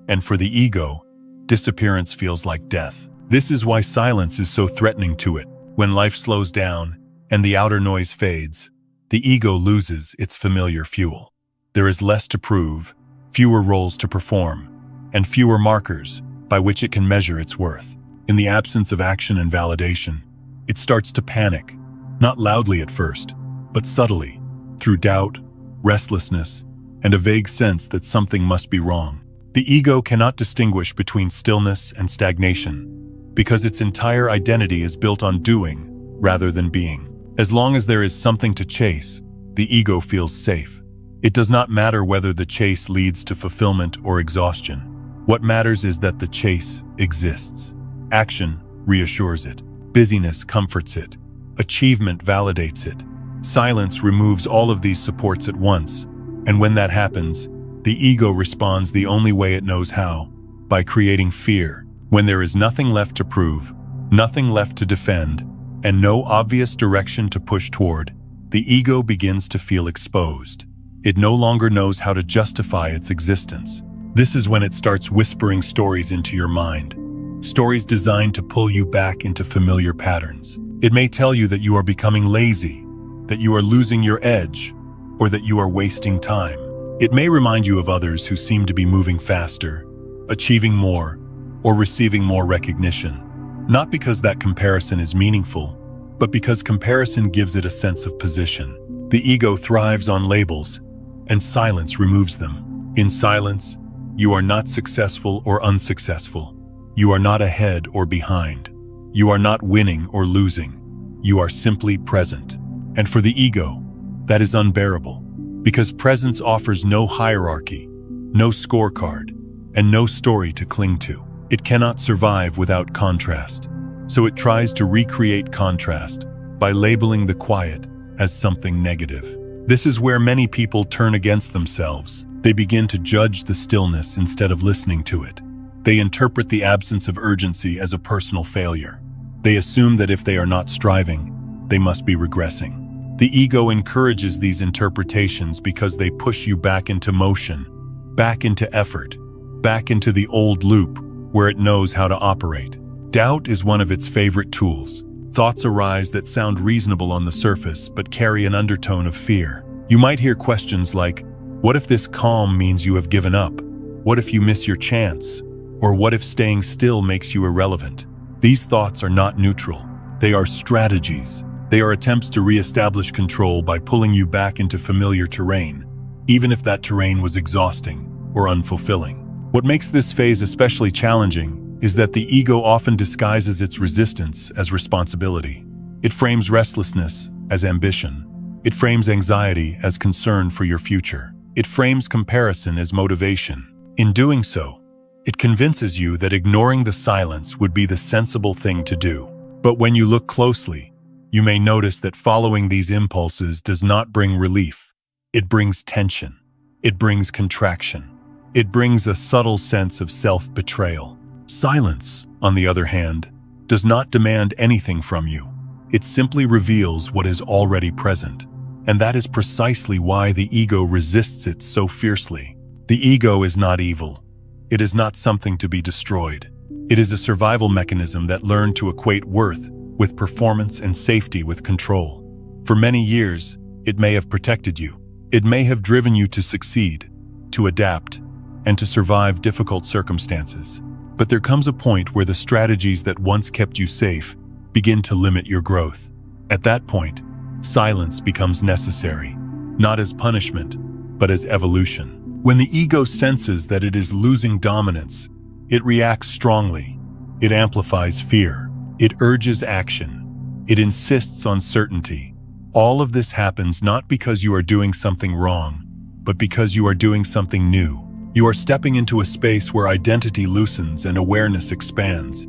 And for the ego, disappearance feels like death. This is why silence is so threatening to it. When life slows down and the outer noise fades, the ego loses its familiar fuel. There is less to prove, fewer roles to perform, and fewer markers by which it can measure its worth. In the absence of action and validation, it starts to panic, not loudly at first, but subtly, through doubt, restlessness, and a vague sense that something must be wrong. The ego cannot distinguish between stillness and stagnation, because its entire identity is built on doing rather than being. As long as there is something to chase, the ego feels safe. It does not matter whether the chase leads to fulfillment or exhaustion. What matters is that the chase exists. Action reassures it. Busyness comforts it. Achievement validates it. Silence removes all of these supports at once, and when that happens, the ego responds the only way it knows how, by creating fear. When there is nothing left to prove, nothing left to defend, and no obvious direction to push toward, the ego begins to feel exposed. It no longer knows how to justify its existence. This is when it starts whispering stories into your mind. stories designed to pull you back into familiar patterns. It may tell you that you are becoming lazy, that you are losing your edge, or that you are wasting time. It may remind you of others who seem to be moving faster, achieving more, or receiving more recognition. Not because that comparison is meaningful, but because comparison gives it a sense of position. The ego thrives on labels, and silence removes them. In silence, you are not successful or unsuccessful. You are not ahead or behind. You are not winning or losing. You are simply present. And for the ego, that is unbearable, because presence offers no hierarchy, no scorecard, and no story to cling to. It cannot survive without contrast, so it tries to recreate contrast by labeling the quiet as something negative. This is where many people turn against themselves. They begin to judge the stillness instead of listening to it. They interpret the absence of urgency as a personal failure. They assume that if they are not striving, they must be regressing. The ego encourages these interpretations because they push you back into motion, back into effort, back into the old loop where it knows how to operate. Doubt is one of its favorite tools. Thoughts arise that sound reasonable on the surface but carry an undertone of fear. You might hear questions like, what if this calm means you have given up? What if you miss your chance? Or what if staying still makes you irrelevant? These thoughts are not neutral. They are strategies. They are attempts to re-establish control by pulling you back into familiar terrain, even if that terrain was exhausting or unfulfilling. What makes this phase especially challenging is that the ego often disguises its resistance as responsibility. It frames restlessness as ambition. It frames anxiety as concern for your future. It frames comparison as motivation. In doing so, it convinces you that ignoring the silence would be the sensible thing to do. But when you look closely, you may notice that following these impulses does not bring relief. It brings tension. It brings contraction. It brings a subtle sense of self-betrayal. Silence, on the other hand, does not demand anything from you. It simply reveals what is already present. And that is precisely why the ego resists it so fiercely. The ego is not evil. It is not something to be destroyed. It is a survival mechanism that learned to equate worth with performance and safety with control. For many years, it may have protected you. It may have driven you to succeed, to adapt, and to survive difficult circumstances. But there comes a point where the strategies that once kept you safe begin to limit your growth. At that point, silence becomes necessary, not as punishment, but as evolution. When the ego senses that it is losing dominance, it reacts strongly. It amplifies fear. It urges action. It insists on certainty. All of this happens not because you are doing something wrong, but because you are doing something new. You are stepping into a space where identity loosens and awareness expands,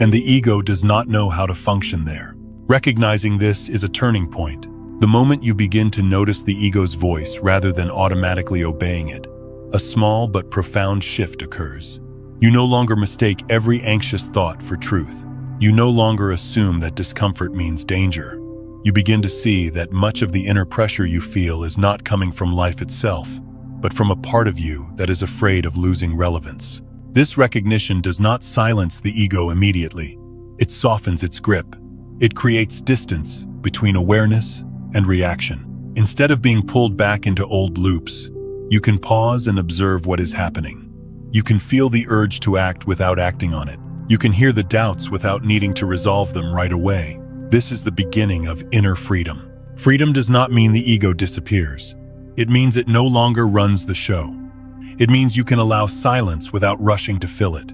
and the ego does not know how to function there. Recognizing this is a turning point. The moment you begin to notice the ego's voice rather than automatically obeying it, a small but profound shift occurs. You no longer mistake every anxious thought for truth. You no longer assume that discomfort means danger. You begin to see that much of the inner pressure you feel is not coming from life itself, but from a part of you that is afraid of losing relevance. This recognition does not silence the ego immediately. It softens its grip. It creates distance between awareness and reaction. Instead of being pulled back into old loops, you can pause and observe what is happening. You can feel the urge to act without acting on it. You can hear the doubts without needing to resolve them right away. This is the beginning of inner freedom. Freedom does not mean the ego disappears. It means it no longer runs the show. It means you can allow silence without rushing to fill it.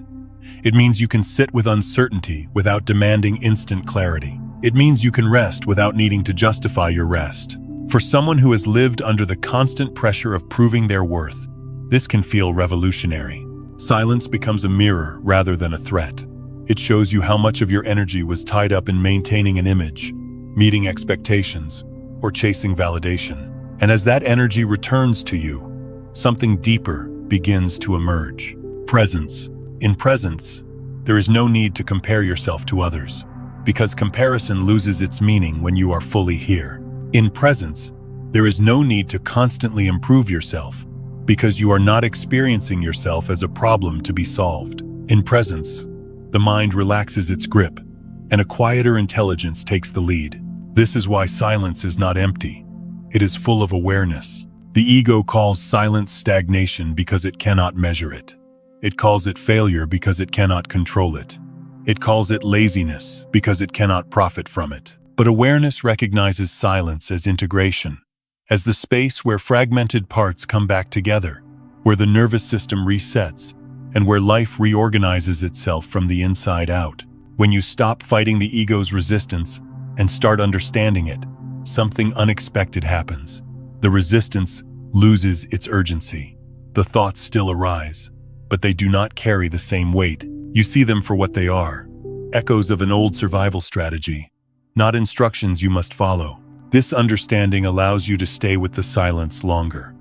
It means you can sit with uncertainty without demanding instant clarity. It means you can rest without needing to justify your rest. For someone who has lived under the constant pressure of proving their worth, this can feel revolutionary. Silence becomes a mirror rather than a threat. It shows you how much of your energy was tied up in maintaining an image, meeting expectations, or chasing validation. And as that energy returns to you, something deeper begins to emerge. Presence. In presence, there is no need to compare yourself to others, because comparison loses its meaning when you are fully here. In presence, there is no need to constantly improve yourself, because you are not experiencing yourself as a problem to be solved. In presence, the mind relaxes its grip, and a quieter intelligence takes the lead. This is why silence is not empty. It is full of awareness. The ego calls silence stagnation because it cannot measure it. It calls it failure because it cannot control it. It calls it laziness because it cannot profit from it. But awareness recognizes silence as integration, as the space where fragmented parts come back together, where the nervous system resets, and where life reorganizes itself from the inside out. When you stop fighting the ego's resistance and start understanding it, something unexpected happens. The resistance loses its urgency. The thoughts still arise, but they do not carry the same weight. You see them for what they are, echoes of an old survival strategy, not instructions you must follow. This understanding allows you to stay with the silence longer.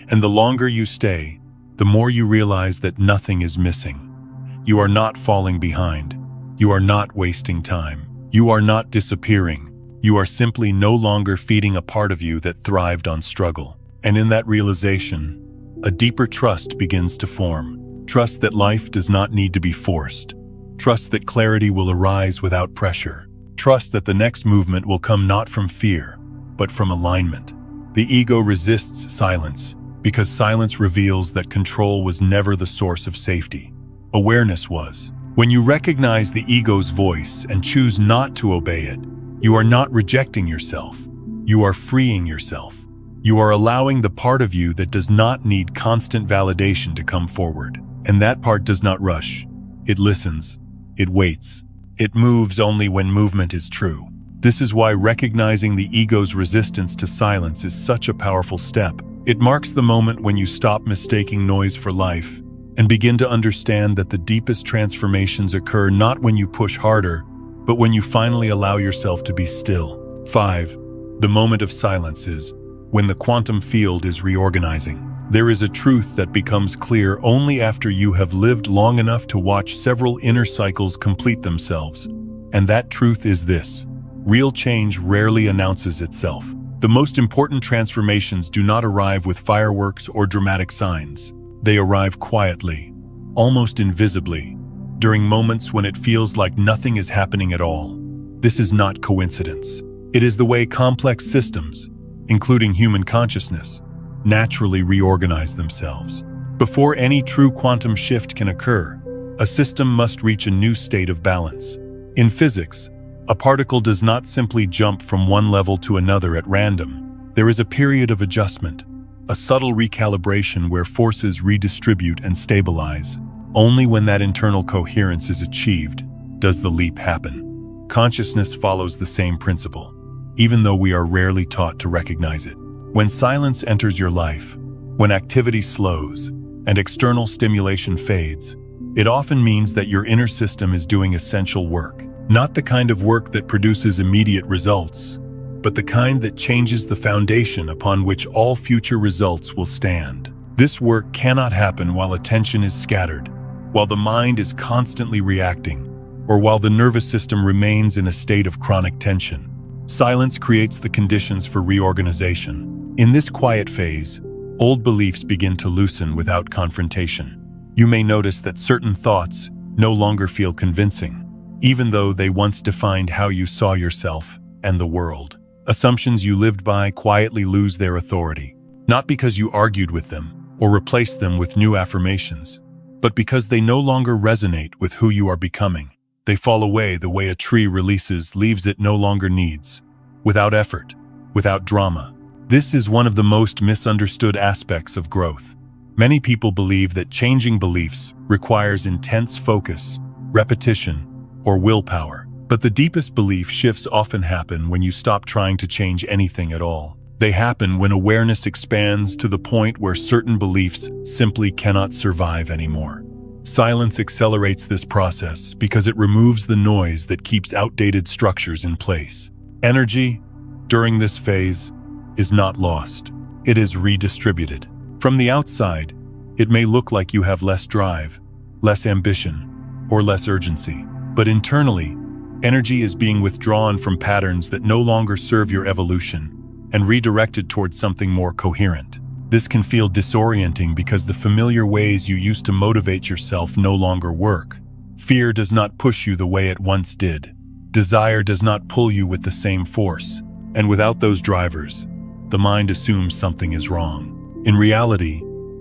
And the longer you stay, the more you realize that nothing is missing. You are not falling behind. You are not wasting time. You are not disappearing. You are simply no longer feeding a part of you that thrived on struggle. And in that realization, a deeper trust begins to form. Trust that life does not need to be forced. Trust that clarity will arise without pressure. Trust that the next movement will come not from fear, but from alignment. The ego resists silence because silence reveals that control was never the source of safety. Awareness was. When you recognize the ego's voice and choose not to obey it, you are not rejecting yourself. You are freeing yourself. You are allowing the part of you that does not need constant validation to come forward. And that part does not rush. It listens. It waits. It moves only when movement is true. This is why recognizing the ego's resistance to silence is such a powerful step. It marks the moment when you stop mistaking noise for life and begin to understand that the deepest transformations occur not when you push harder, but when you finally allow yourself to be still. 5. The moment of silence is when the quantum field is reorganizing. There is a truth that becomes clear only after you have lived long enough to watch several inner cycles complete themselves. And that truth is this: real change rarely announces itself. The most important transformations do not arrive with fireworks or dramatic signs. They arrive quietly, almost invisibly, during moments when it feels like nothing is happening at all. This is not coincidence. It is the way complex systems, including human consciousness, naturally reorganize themselves. Before any true quantum shift can occur, a system must reach a new state of balance. In physics, a particle does not simply jump from one level to another at random. There is a period of adjustment, a subtle recalibration where forces redistribute and stabilize. Only when that internal coherence is achieved does the leap happen. Consciousness follows the same principle, even though we are rarely taught to recognize it. When silence enters your life, when activity slows and external stimulation fades, it often means that your inner system is doing essential work. Not the kind of work that produces immediate results, but the kind that changes the foundation upon which all future results will stand. This work cannot happen while attention is scattered, while the mind is constantly reacting, or while the nervous system remains in a state of chronic tension. Silence creates the conditions for reorganization. In this quiet phase, old beliefs begin to loosen without confrontation. You may notice that certain thoughts no longer feel convincing, even though they once defined how you saw yourself and the world. Assumptions you lived by quietly lose their authority, not because you argued with them or replaced them with new affirmations, but because they no longer resonate with who you are becoming. They fall away the way a tree releases leaves it no longer needs, without effort, without drama. This is one of the most misunderstood aspects of growth. Many people believe that changing beliefs requires intense focus, repetition, or willpower. But the deepest belief shifts often happen when you stop trying to change anything at all. They happen when awareness expands to the point where certain beliefs simply cannot survive anymore. Silence accelerates this process because it removes the noise that keeps outdated structures in place. Energy, during this phase, is not lost. It is redistributed. From the outside, it may look like you have less drive, less ambition, or less urgency. But internally, energy is being withdrawn from patterns that no longer serve your evolution and redirected towards something more coherent. This can feel disorienting because the familiar ways you used to motivate yourself no longer work. Fear does not push you the way it once did. Desire does not pull you with the same force. And without those drivers, the mind assumes something is wrong. In reality,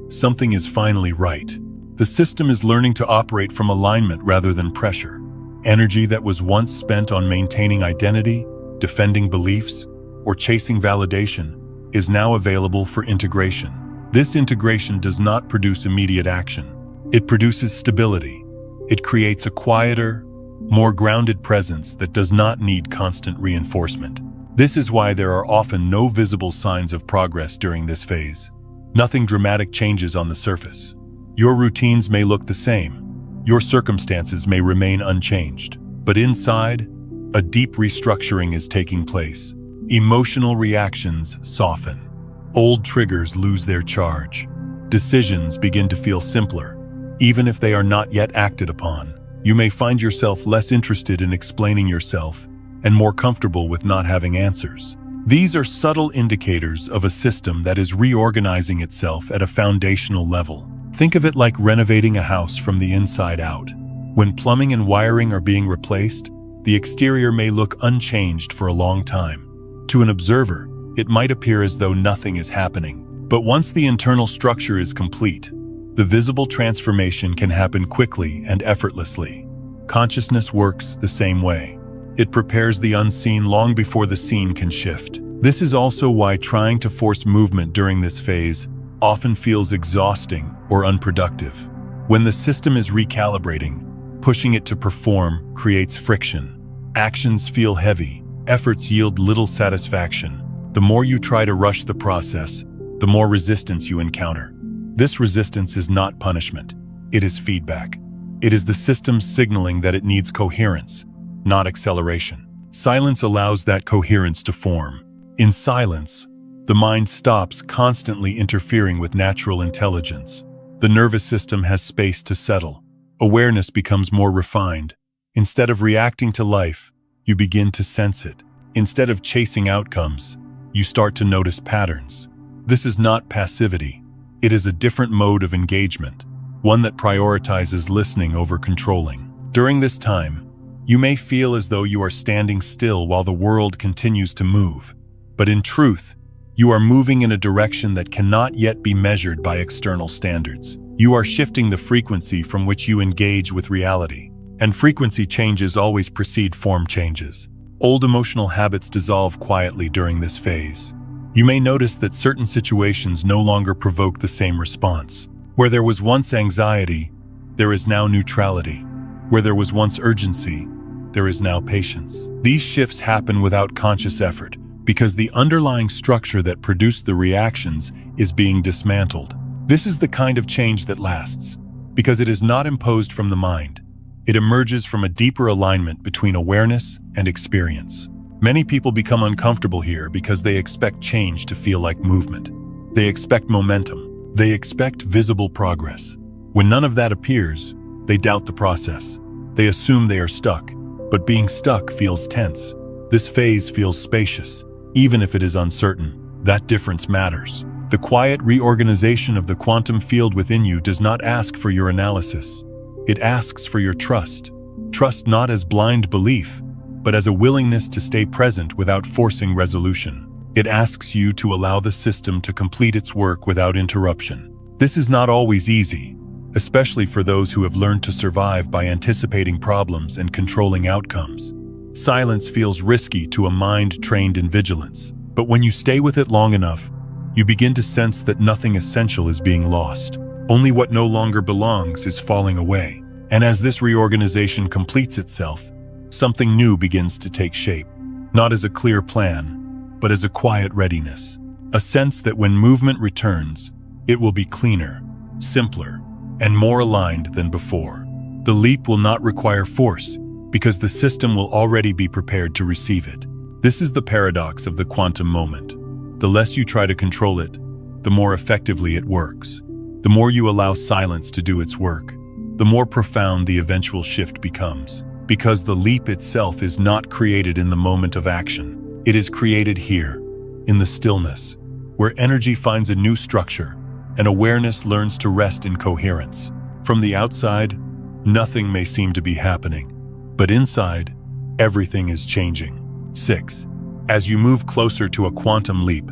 something is finally right. The system is learning to operate from alignment rather than pressure. Energy that was once spent on maintaining identity, defending beliefs, or chasing validation is now available for integration. This integration does not produce immediate action. It produces stability. It creates a quieter, more grounded presence that does not need constant reinforcement. This is why there are often no visible signs of progress during this phase. Nothing dramatic changes on the surface. Your routines may look the same. Your circumstances may remain unchanged. But inside, a deep restructuring is taking place. Emotional reactions soften. Old triggers lose their charge. Decisions begin to feel simpler, even if they are not yet acted upon. You may find yourself less interested in explaining yourself and more comfortable with not having answers. These are subtle indicators of a system that is reorganizing itself at a foundational level. Think of it like renovating a house from the inside out. When plumbing and wiring are being replaced, the exterior may look unchanged for a long time. To an observer, it might appear as though nothing is happening. But once the internal structure is complete, the visible transformation can happen quickly and effortlessly. Consciousness works the same way. It prepares the unseen long before the seen can shift. This is also why trying to force movement during this phase often feels exhausting or unproductive. When the system is recalibrating, pushing it to perform creates friction. Actions feel heavy. Efforts yield little satisfaction. The more you try to rush the process, the more resistance you encounter. This resistance is not punishment. It is feedback. It is the system signaling that it needs coherence, not acceleration. Silence allows that coherence to form. In silence, the mind stops constantly interfering with natural intelligence. The nervous system has space to settle. Awareness becomes more refined. Instead of reacting to life, you begin to sense it. Instead of chasing outcomes, you start to notice patterns. This is not passivity. It is a different mode of engagement, one that prioritizes listening over controlling. During this time, you may feel as though you are standing still while the world continues to move. But in truth, you are moving in a direction that cannot yet be measured by external standards. You are shifting the frequency from which you engage with reality. And frequency changes always precede form changes. Old emotional habits dissolve quietly during this phase. You may notice that certain situations no longer provoke the same response. Where there was once anxiety, there is now neutrality. Where there was once urgency, there is now patience. These shifts happen without conscious effort, because the underlying structure that produced the reactions is being dismantled. This is the kind of change that lasts, because it is not imposed from the mind. It emerges from a deeper alignment between awareness and experience. Many people become uncomfortable here because they expect change to feel like movement. They expect momentum. They expect visible progress. When none of that appears, they doubt the process. They assume they are stuck, but being stuck feels tense. This phase feels spacious, even if it is uncertain. That difference matters. The quiet reorganization of the quantum field within you does not ask for your analysis. It asks for your trust. Trust not as blind belief, but as a willingness to stay present without forcing resolution. It asks you to allow the system to complete its work without interruption. This is not always easy, especially for those who have learned to survive by anticipating problems and controlling outcomes. Silence feels risky to a mind trained in vigilance, but when you stay with it long enough, you begin to sense that nothing essential is being lost. Only what no longer belongs is falling away. And as this reorganization completes itself, something new begins to take shape, not as a clear plan, but as a quiet readiness. A sense that when movement returns, it will be cleaner, simpler, and more aligned than before. The leap will not require force, because the system will already be prepared to receive it. This is the paradox of the quantum moment. The less you try to control it, the more effectively it works. The more you allow silence to do its work, the more profound the eventual shift becomes. Because the leap itself is not created in the moment of action. It is created here, in the stillness, where energy finds a new structure and awareness learns to rest in coherence. From the outside, Nothing may seem to be happening, but inside, everything is changing. 6. As you move closer to a quantum leap,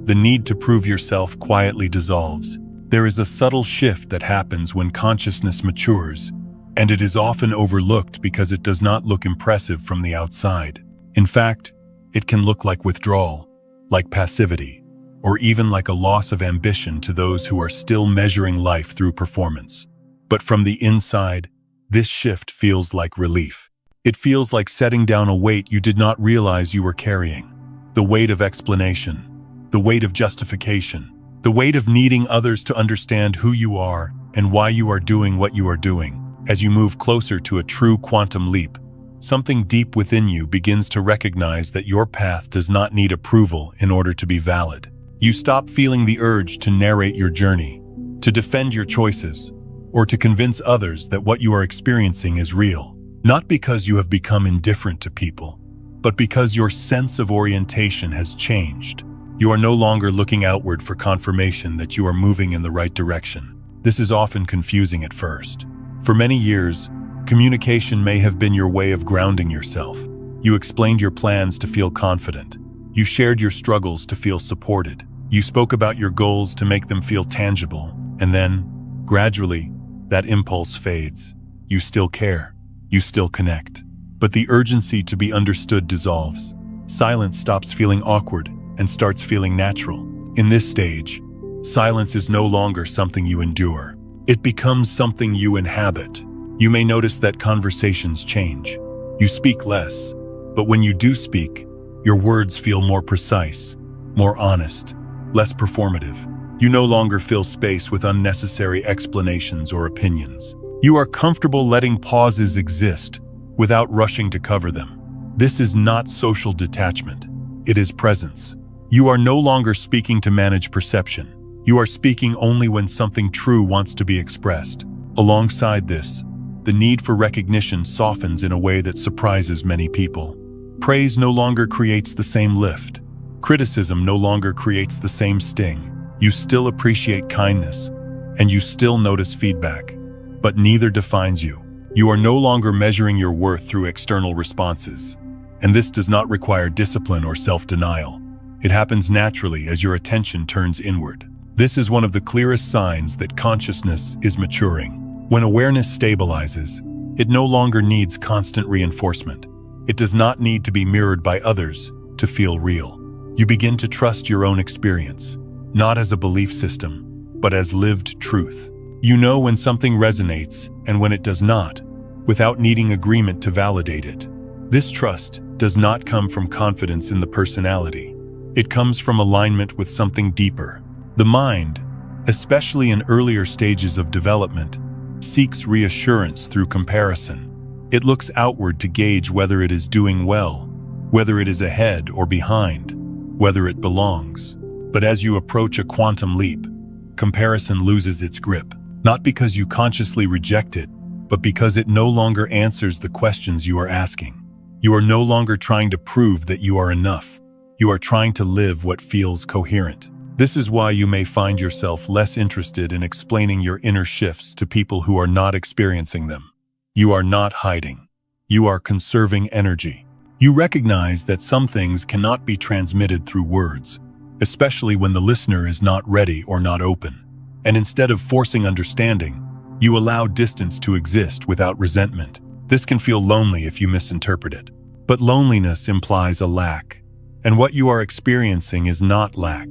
the need to prove yourself quietly dissolves. There is a subtle shift that happens when consciousness matures, and it is often overlooked because it does not look impressive from the outside. In fact, it can look like withdrawal, like passivity, or even like a loss of ambition to those who are still measuring life through performance. But from the inside, this shift feels like relief. It feels like setting down a weight you did not realize you were carrying. The weight of explanation, the weight of justification, the weight of needing others to understand who you are and why you are doing what you are doing. As you move closer to a true quantum leap, something deep within you begins to recognize that your path does not need approval in order to be valid. You stop feeling the urge to narrate your journey, to defend your choices, or to convince others that what you are experiencing is real. Not because you have become indifferent to people, but because your sense of orientation has changed. You are no longer looking outward for confirmation that you are moving in the right direction. This is often confusing at first. For many years, communication may have been your way of grounding yourself. You explained your plans to feel confident. You shared your struggles to feel supported. You spoke about your goals to make them feel tangible. And then, gradually, that impulse fades. You still care. You still connect. But the urgency to be understood dissolves. Silence stops feeling awkward and starts feeling natural. In this stage, silence is no longer something you endure. It becomes something you inhabit. You may notice that conversations change. You speak less, but when you do speak, your words feel more precise, more honest, less performative. You no longer fill space with unnecessary explanations or opinions. You are comfortable letting pauses exist without rushing to cover them. This is not social detachment. It is presence. You are no longer speaking to manage perception. You are speaking only when something true wants to be expressed. Alongside this, the need for recognition softens in a way that surprises many people. Praise no longer creates the same lift. Criticism no longer creates the same sting. You still appreciate kindness, and you still notice feedback, but neither defines you. You are no longer measuring your worth through external responses, and this does not require discipline or self-denial. It happens naturally as your attention turns inward. This is one of the clearest signs that consciousness is maturing. When awareness stabilizes, it no longer needs constant reinforcement. It does not need to be mirrored by others to feel real. You begin to trust your own experience, not as a belief system, but as lived truth. You know when something resonates and when it does not, without needing agreement to validate it. This trust does not come from confidence in the personality. It comes from alignment with something deeper. The mind, especially in earlier stages of development, seeks reassurance through comparison. It looks outward to gauge whether it is doing well, whether it is ahead or behind, whether it belongs. But as you approach a quantum leap, comparison loses its grip, not because you consciously reject it, but because it no longer answers the questions you are asking. You are no longer trying to prove that you are enough. You are trying to live what feels coherent. This is why you may find yourself less interested in explaining your inner shifts to people who are not experiencing them. You are not hiding. You are conserving energy. You recognize that some things cannot be transmitted through words, especially when the listener is not ready or not open. And instead of forcing understanding, you allow distance to exist without resentment. This can feel lonely if you misinterpret it. But loneliness implies a lack. And what you are experiencing is not lack.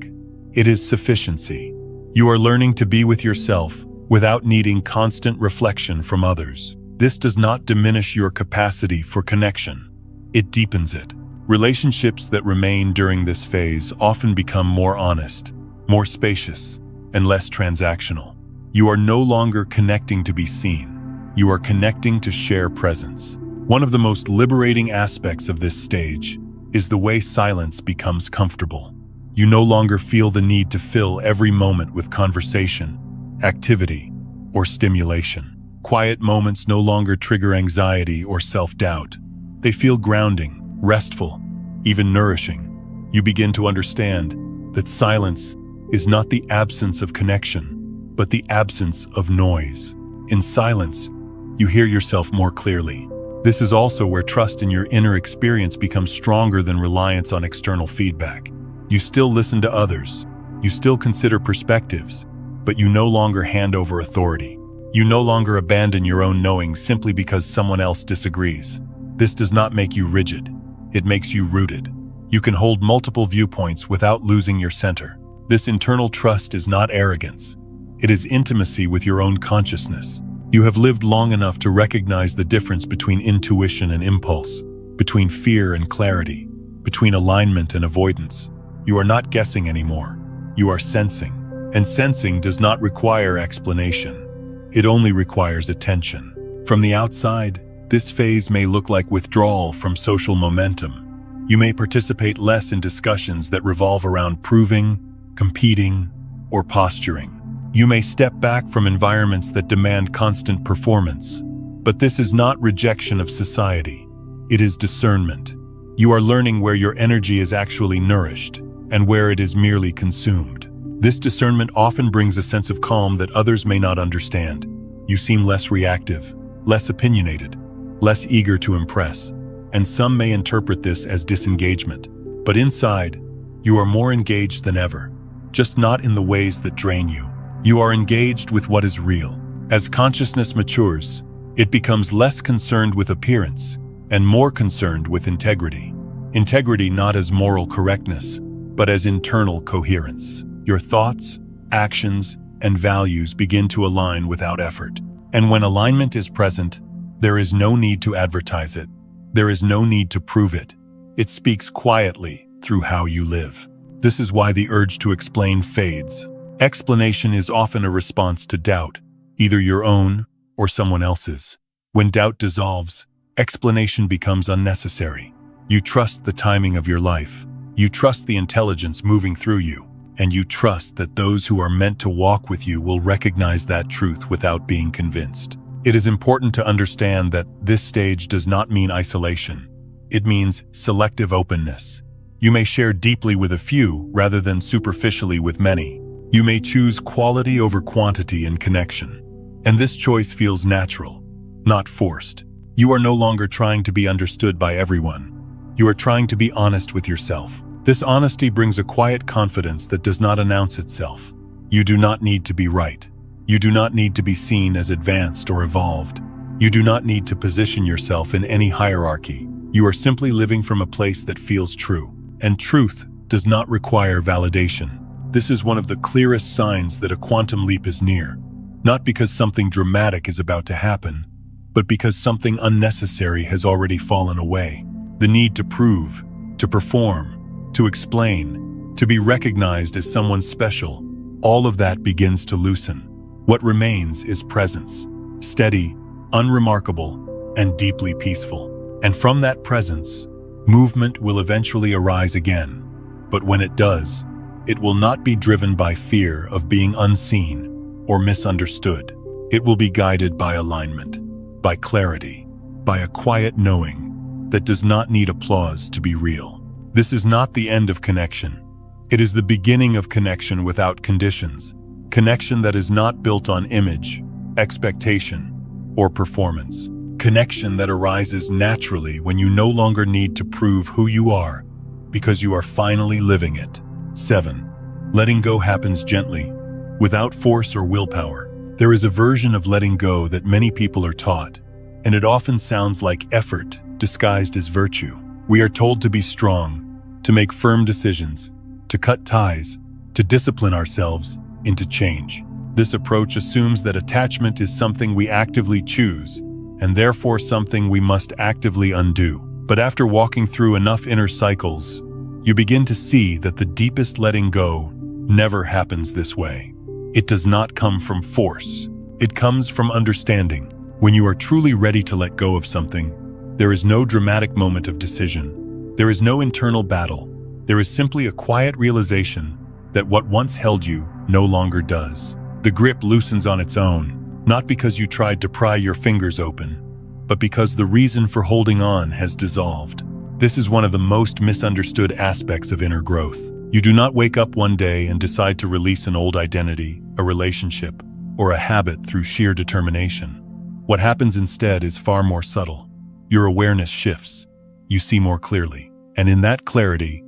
It is sufficiency. You are learning to be with yourself without needing constant reflection from others. This does not diminish your capacity for connection. It deepens it. Relationships that remain during this phase often become more honest, more spacious, and less transactional. You are no longer connecting to be seen. You are connecting to share presence. One of the most liberating aspects of this stage is the way silence becomes comfortable. You no longer feel the need to fill every moment with conversation, activity, or stimulation. Quiet moments no longer trigger anxiety or self-doubt. They feel grounding, restful, even nourishing. You begin to understand that silence is not the absence of connection, but the absence of noise. In silence, You hear yourself more clearly. This is also where trust in your inner experience becomes stronger than reliance on external feedback. You still listen to others. You still consider perspectives, but you no longer hand over authority. You no longer abandon your own knowing simply because someone else disagrees. This does not make you rigid. It makes you rooted. You can hold multiple viewpoints without losing your center. This internal trust is not arrogance. It is intimacy with your own consciousness. You have lived long enough to recognize the difference between intuition and impulse, between fear and clarity, between alignment and avoidance. You are not guessing anymore. You are sensing. And sensing does not require explanation. It only requires attention. From the outside, this phase may look like withdrawal from social momentum. You may participate less in discussions that revolve around proving, competing, or posturing. You may step back from environments that demand constant performance. But this is not rejection of society. It is discernment. You are learning where your energy is actually nourished and where it is merely consumed. This discernment often brings a sense of calm that others may not understand. You seem less reactive, less opinionated, less eager to impress, and some may interpret this as disengagement. But inside, you are more engaged than ever, just not in the ways that drain you. You are engaged with what is real. As consciousness matures, it becomes less concerned with appearance and more concerned with integrity. Integrity not as moral correctness, but as internal coherence. Your thoughts, actions, and values begin to align without effort. And when alignment is present, there is no need to advertise it. There is no need to prove it. It speaks quietly through how you live. This is why the urge to explain fades. Explanation is often a response to doubt, either your own or someone else's. When doubt dissolves, explanation becomes unnecessary. You trust the timing of your life. You trust the intelligence moving through you. And you trust that those who are meant to walk with you will recognize that truth without being convinced. It is important to understand that this stage does not mean isolation. It means selective openness. You may share deeply with a few rather than superficially with many. You may choose quality over quantity in connection. And this choice feels natural, not forced. You are no longer trying to be understood by everyone. You are trying to be honest with yourself. This honesty brings a quiet confidence that does not announce itself. You do not need to be right. You do not need to be seen as advanced or evolved. You do not need to position yourself in any hierarchy. You are simply living from a place that feels true. And truth does not require validation. This is one of the clearest signs that a quantum leap is near. Not because something dramatic is about to happen, but because something unnecessary has already fallen away. The need to prove, to perform, to explain, to be recognized as someone special, all of that begins to loosen. What remains is presence, steady, unremarkable, and deeply peaceful. And from that presence, movement will eventually arise again. But when it does, it will not be driven by fear of being unseen or misunderstood. It will be guided by alignment, by clarity, by a quiet knowing that does not need applause to be real. This is not the end of connection. It is the beginning of connection without conditions. Connection that is not built on image, expectation, or performance. Connection that arises naturally when you no longer need to prove who you are because you are finally living it. 7. Letting go happens gently, without force or willpower. There is a version of letting go that many people are taught, and it often sounds like effort disguised as virtue. We are told to be strong, to make firm decisions, to cut ties, to discipline ourselves into change. This approach assumes that attachment is something we actively choose, and therefore something we must actively undo. But after walking through enough inner cycles, you begin to see that the deepest letting go never happens this way. It does not come from force. It comes from understanding. When you are truly ready to let go of something, there is no dramatic moment of decision. There is no internal battle. There is simply a quiet realization that what once held you no longer does. The grip loosens on its own, not because you tried to pry your fingers open, but because the reason for holding on has dissolved. This is one of the most misunderstood aspects of inner growth. You do not wake up one day and decide to release an old identity, a relationship, or a habit through sheer determination. What happens instead is far more subtle. Your awareness shifts. You see more clearly. And in that clarity,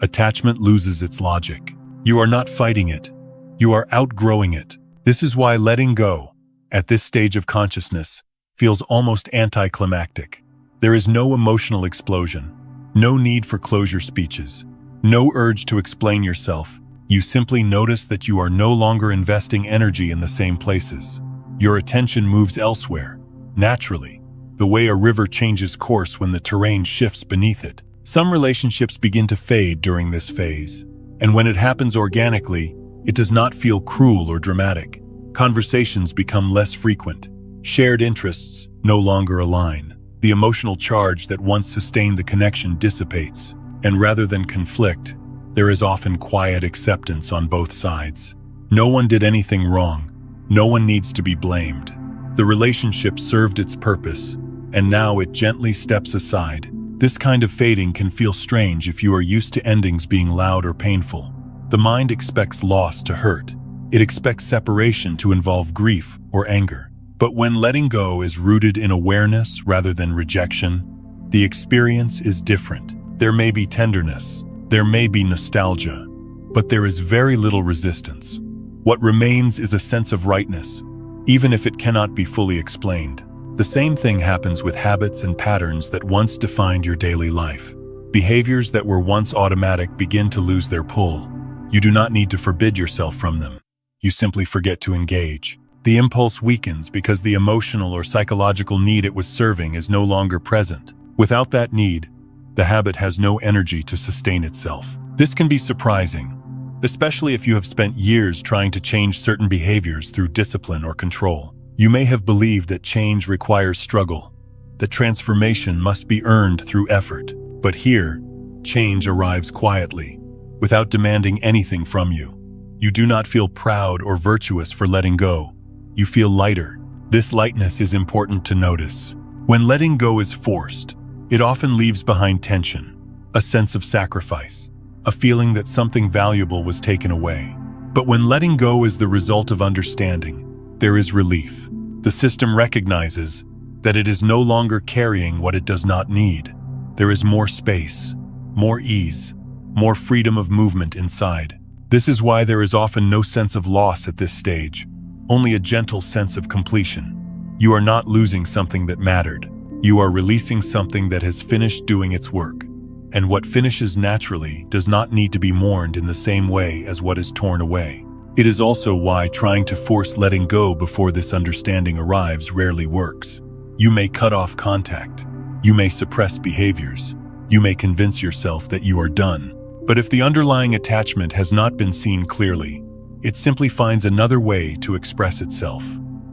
attachment loses its logic. You are not fighting it. You are outgrowing it. This is why letting go, at this stage of consciousness, feels almost anticlimactic. There is no emotional explosion, no need for closure speeches, no urge to explain yourself. You simply notice that you are no longer investing energy in the same places. Your attention moves elsewhere, naturally, the way a river changes course when the terrain shifts beneath it. Some relationships begin to fade during this phase, and when it happens organically, it does not feel cruel or dramatic. Conversations become less frequent. Shared interests no longer align. The emotional charge that once sustained the connection dissipates, and rather than conflict, there is often quiet acceptance on both sides. No one did anything wrong. No one needs to be blamed. The relationship served its purpose, and now it gently steps aside. This kind of fading can feel strange if you are used to endings being loud or painful. The mind expects loss to hurt. It expects separation to involve grief or anger. But when letting go is rooted in awareness rather than rejection, the experience is different. There may be tenderness, there may be nostalgia, but there is very little resistance. What remains is a sense of rightness, even if it cannot be fully explained. The same thing happens with habits and patterns that once defined your daily life. Behaviors that were once automatic begin to lose their pull. You do not need to forbid yourself from them. You simply forget to engage. The impulse weakens because the emotional or psychological need it was serving is no longer present. Without that need, the habit has no energy to sustain itself. This can be surprising, especially if you have spent years trying to change certain behaviors through discipline or control. You may have believed that change requires struggle, that transformation must be earned through effort. But here, change arrives quietly, without demanding anything from you. You do not feel proud or virtuous for letting go. You feel lighter. This lightness is important to notice. When letting go is forced, it often leaves behind tension, a sense of sacrifice, a feeling that something valuable was taken away. But when letting go is the result of understanding, there is relief. The system recognizes that it is no longer carrying what it does not need. There is more space, more ease, more freedom of movement inside. This is why there is often no sense of loss at this stage, only a gentle sense of completion. You are not losing something that mattered. You are releasing something that has finished doing its work. And what finishes naturally does not need to be mourned in the same way as what is torn away. It is also why trying to force letting go before this understanding arrives rarely works. You may cut off contact. You may suppress behaviors. You may convince yourself that you are done. But if the underlying attachment has not been seen clearly, it simply finds another way to express itself.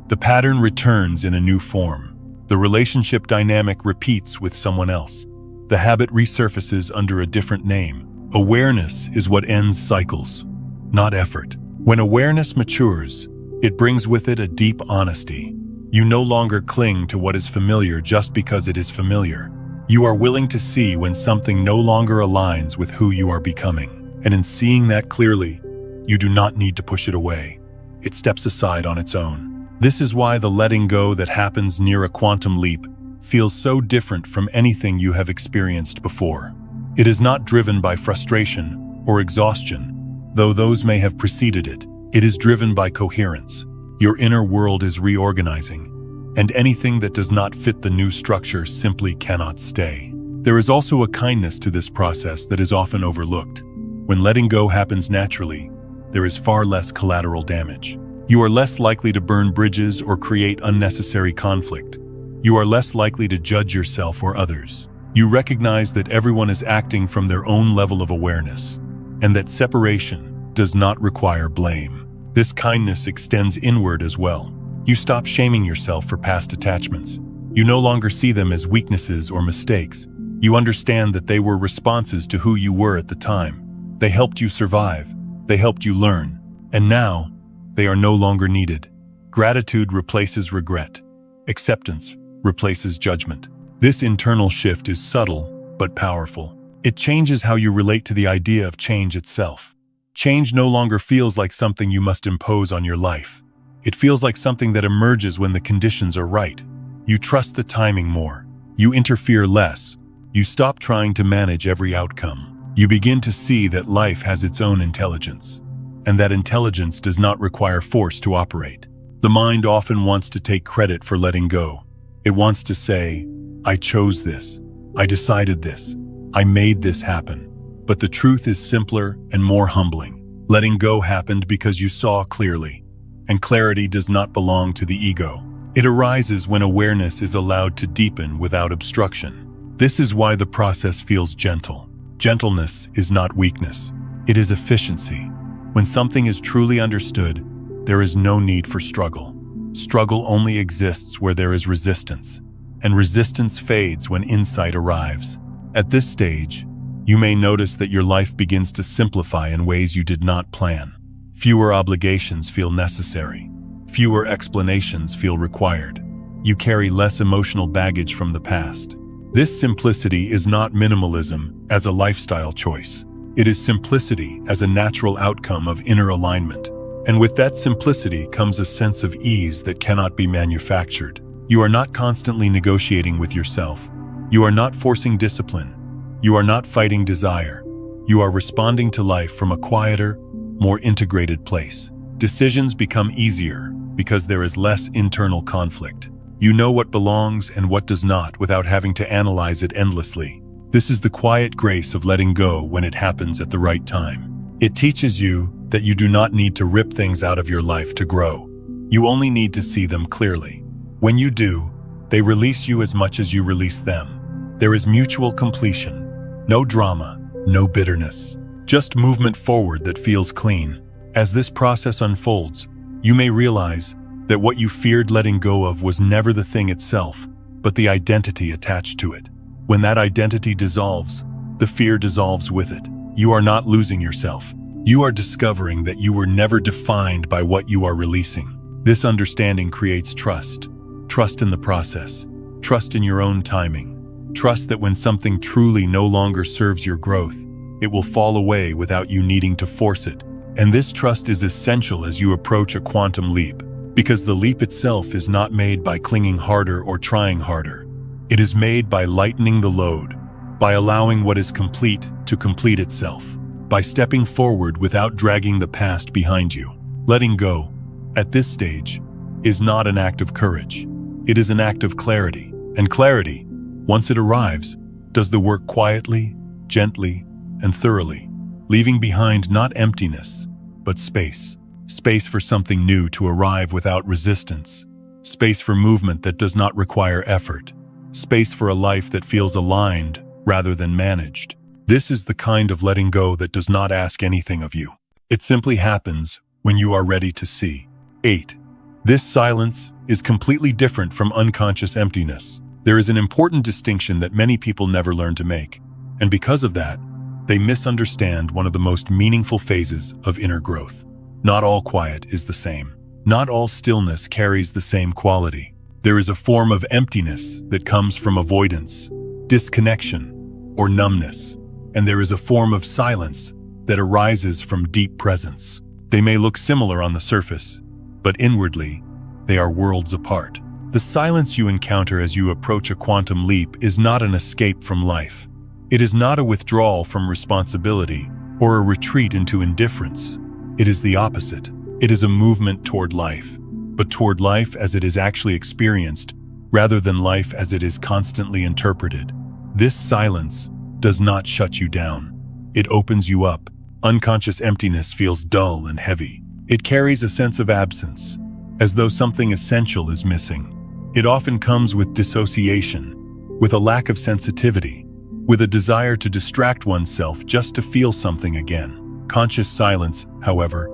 The pattern returns in a new form. The relationship dynamic repeats with someone else. The habit resurfaces under a different name. Awareness is what ends cycles, not effort. When awareness matures, it brings with it a deep honesty. You no longer cling to what is familiar just because it is familiar. You are willing to see when something no longer aligns with who you are becoming. And in seeing that clearly, you do not need to push it away. It steps aside on its own. This is why the letting go that happens near a quantum leap feels so different from anything you have experienced before. It is not driven by frustration or exhaustion, though those may have preceded it. It is driven by coherence. Your inner world is reorganizing, and anything that does not fit the new structure simply cannot stay. There is also a kindness to this process that is often overlooked. When letting go happens naturally, there is far less collateral damage. You are less likely to burn bridges or create unnecessary conflict. You are less likely to judge yourself or others. You recognize that everyone is acting from their own level of awareness, and that separation does not require blame. This kindness extends inward as well. You stop shaming yourself for past attachments. You no longer see them as weaknesses or mistakes. You understand that they were responses to who you were at the time. They helped you survive. They helped you learn. And now, they are no longer needed. Gratitude replaces regret. Acceptance replaces judgment. This internal shift is subtle, but powerful. It changes how you relate to the idea of change itself. Change no longer feels like something you must impose on your life. It feels like something that emerges when the conditions are right. You trust the timing more. You interfere less. You stop trying to manage every outcome. You begin to see that life has its own intelligence, and that intelligence does not require force to operate. The mind often wants to take credit for letting go. It wants to say, "I chose this. I decided this. I made this happen." But the truth is simpler and more humbling. Letting go happened because you saw clearly, and clarity does not belong to the ego. It arises when awareness is allowed to deepen without obstruction. This is why the process feels gentle. Gentleness is not weakness. It is efficiency. When something is truly understood, there is no need for struggle. Struggle only exists where there is resistance, and resistance fades when insight arrives. At this stage, you may notice that your life begins to simplify in ways you did not plan. Fewer obligations feel necessary. Fewer explanations feel required. You carry less emotional baggage from the past. This simplicity is not minimalism as a lifestyle choice. It is simplicity as a natural outcome of inner alignment. And with that simplicity comes a sense of ease that cannot be manufactured. You are not constantly negotiating with yourself. You are not forcing discipline. You are not fighting desire. You are responding to life from a quieter, more integrated place. Decisions become easier because there is less internal conflict. You know what belongs and what does not without having to analyze it endlessly. This is the quiet grace of letting go when it happens at the right time. It teaches you that you do not need to rip things out of your life to grow. You only need to see them clearly. When you do, they release you as much as you release them. There is mutual completion. No drama, no bitterness. Just movement forward that feels clean. As this process unfolds, you may realize that what you feared letting go of was never the thing itself, but the identity attached to it. When that identity dissolves, the fear dissolves with it. You are not losing yourself. You are discovering that you were never defined by what you are releasing. This understanding creates trust. Trust in the process. Trust in your own timing. Trust that when something truly no longer serves your growth, it will fall away without you needing to force it. And this trust is essential as you approach a quantum leap, because the leap itself is not made by clinging harder or trying harder. It is made by lightening the load, by allowing what is complete to complete itself, by stepping forward without dragging the past behind you. Letting go, at this stage, is not an act of courage. It is an act of clarity. And clarity, once it arrives, does the work quietly, gently, and thoroughly, leaving behind not emptiness, but space. Space for something new to arrive without resistance. Space for movement that does not require effort. Space for a life that feels aligned rather than managed. This is the kind of letting go that does not ask anything of you. It simply happens when you are ready to see. 8. This silence is completely different from unconscious emptiness. There is an important distinction that many people never learn to make, and because of that, they misunderstand one of the most meaningful phases of inner growth. Not all quiet is the same. Not all stillness carries the same quality. There is a form of emptiness that comes from avoidance, disconnection, or numbness, and there is a form of silence that arises from deep presence. They may look similar on the surface, but inwardly, they are worlds apart. The silence you encounter as you approach a quantum leap is not an escape from life. It is not a withdrawal from responsibility or a retreat into indifference. It is the opposite. It is a movement toward life, but toward life as it is actually experienced, rather than life as it is constantly interpreted. This silence does not shut you down. It opens you up. Unconscious emptiness feels dull and heavy. It carries a sense of absence, as though something essential is missing. It often comes with dissociation, with a lack of sensitivity, with a desire to distract oneself just to feel something again. Conscious silence, however,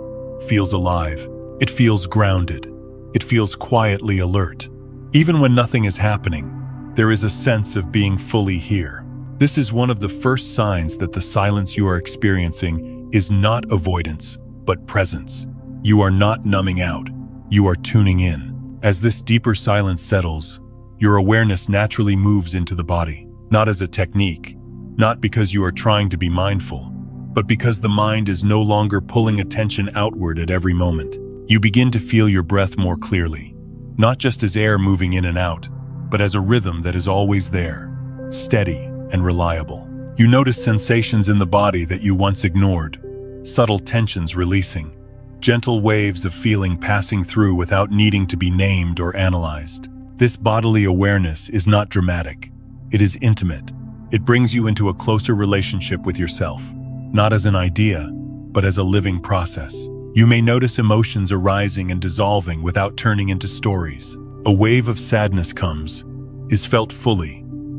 feels alive. It feels grounded. It feels quietly alert. Even when nothing is happening, there is a sense of being fully here. This is one of the first signs that the silence you are experiencing is not avoidance, but presence. You are not numbing out. You are tuning in. As this deeper silence settles, your awareness naturally moves into the body, not as a technique, not because you are trying to be mindful, but because the mind is no longer pulling attention outward at every moment. You begin to feel your breath more clearly, not just as air moving in and out, but as a rhythm that is always there, steady and reliable. You notice sensations in the body that you once ignored, subtle tensions releasing, gentle waves of feeling passing through without needing to be named or analyzed. This bodily awareness is not dramatic. It is intimate. It brings you into a closer relationship with yourself, not as an idea, but as a living process. You may notice emotions arising and dissolving without turning into stories. A wave of sadness comes, is felt fully,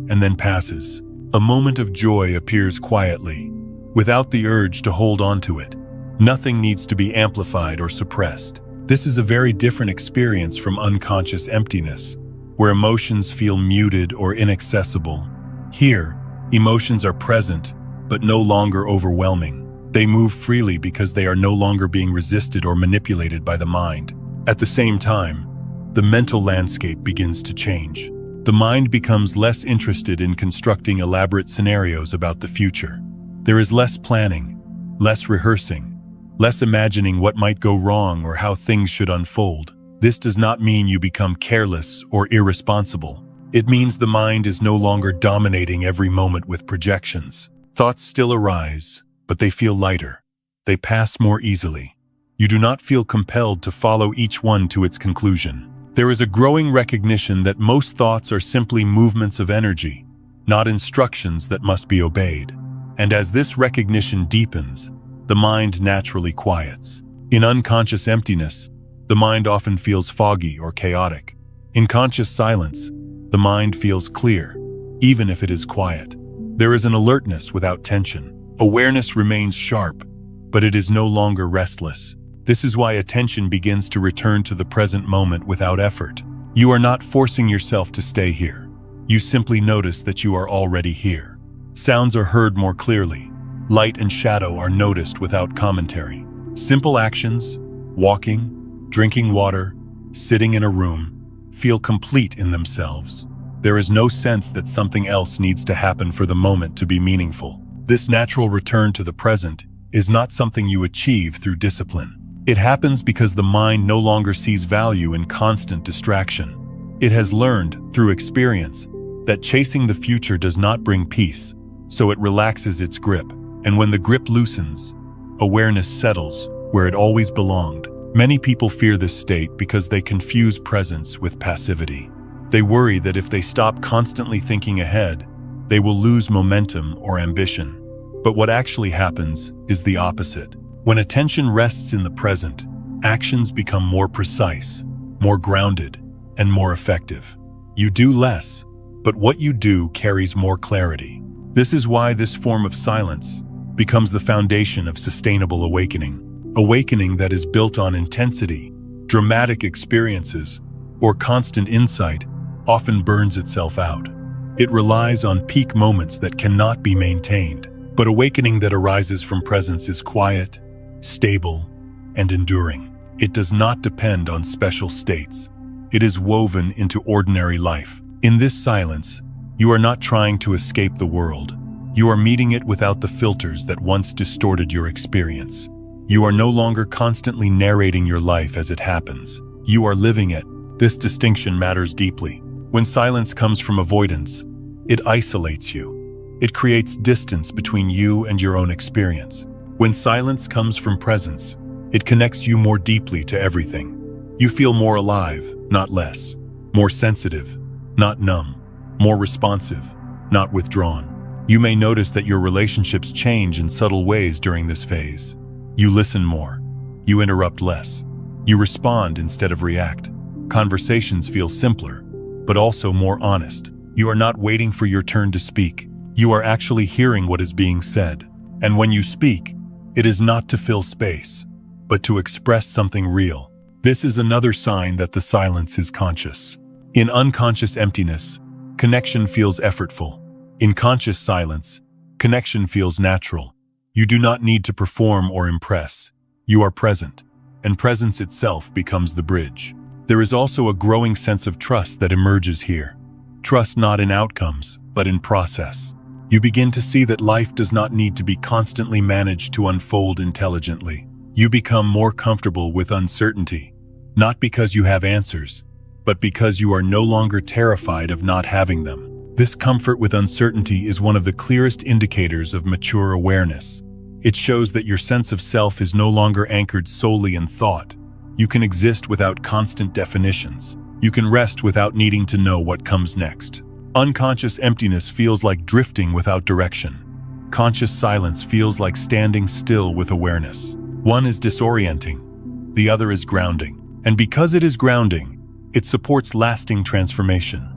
and then passes. A moment of joy appears quietly, without the urge to hold on to it. Nothing needs to be amplified or suppressed. This is a very different experience from unconscious emptiness, where emotions feel muted or inaccessible. Here, emotions are present, but no longer overwhelming. They move freely because they are no longer being resisted or manipulated by the mind. At the same time, the mental landscape begins to change. The mind becomes less interested in constructing elaborate scenarios about the future. There is less planning, less rehearsing, less imagining what might go wrong or how things should unfold. This does not mean you become careless or irresponsible. It means the mind is no longer dominating every moment with projections. Thoughts still arise, but they feel lighter. They pass more easily. You do not feel compelled to follow each one to its conclusion. There is a growing recognition that most thoughts are simply movements of energy, not instructions that must be obeyed. And as this recognition deepens, the mind naturally quiets. In unconscious emptiness, the mind often feels foggy or chaotic. In conscious silence, the mind feels clear, even if it is quiet. There is an alertness without tension. Awareness remains sharp, but it is no longer restless. This is why attention begins to return to the present moment without effort. You are not forcing yourself to stay here. You simply notice that you are already here. Sounds are heard more clearly. Light and shadow are noticed without commentary. Simple actions, walking, drinking water, sitting in a room, feel complete in themselves. There is no sense that something else needs to happen for the moment to be meaningful. This natural return to the present is not something you achieve through discipline. It happens because the mind no longer sees value in constant distraction. It has learned, through experience, that chasing the future does not bring peace, so it relaxes its grip. And when the grip loosens, awareness settles where it always belonged. Many people fear this state because they confuse presence with passivity. They worry that if they stop constantly thinking ahead, they will lose momentum or ambition. But what actually happens is the opposite. When attention rests in the present, actions become more precise, more grounded, and more effective. You do less, but what you do carries more clarity. This is why this form of silence becomes the foundation of sustainable awakening. Awakening that is built on intensity, dramatic experiences, or constant insight often burns itself out. It relies on peak moments that cannot be maintained. But awakening that arises from presence is quiet, stable, and enduring. It does not depend on special states. It is woven into ordinary life. In this silence, you are not trying to escape the world. You are meeting it without the filters that once distorted your experience. You are no longer constantly narrating your life as it happens. You are living it. This distinction matters deeply. When silence comes from avoidance, it isolates you. It creates distance between you and your own experience. When silence comes from presence, it connects you more deeply to everything. You feel more alive, not less. More sensitive, not numb. More responsive, not withdrawn. You may notice that your relationships change in subtle ways during this phase. You listen more. You interrupt less. You respond instead of react. Conversations feel simpler, but also more honest. You are not waiting for your turn to speak. You are actually hearing what is being said. And when you speak, it is not to fill space, but to express something real. This is another sign that the silence is conscious. In unconscious emptiness, connection feels effortful. In conscious silence, connection feels natural. You do not need to perform or impress. You are present, and presence itself becomes the bridge. There is also a growing sense of trust that emerges here. Trust not in outcomes, but in process. You begin to see that life does not need to be constantly managed to unfold intelligently. You become more comfortable with uncertainty, not because you have answers, but because you are no longer terrified of not having them. This comfort with uncertainty is one of the clearest indicators of mature awareness. It shows that your sense of self is no longer anchored solely in thought. You can exist without constant definitions. You can rest without needing to know what comes next. Unconscious emptiness feels like drifting without direction. Conscious silence feels like standing still with awareness. One is disorienting, the other is grounding. And because it is grounding, it supports lasting transformation.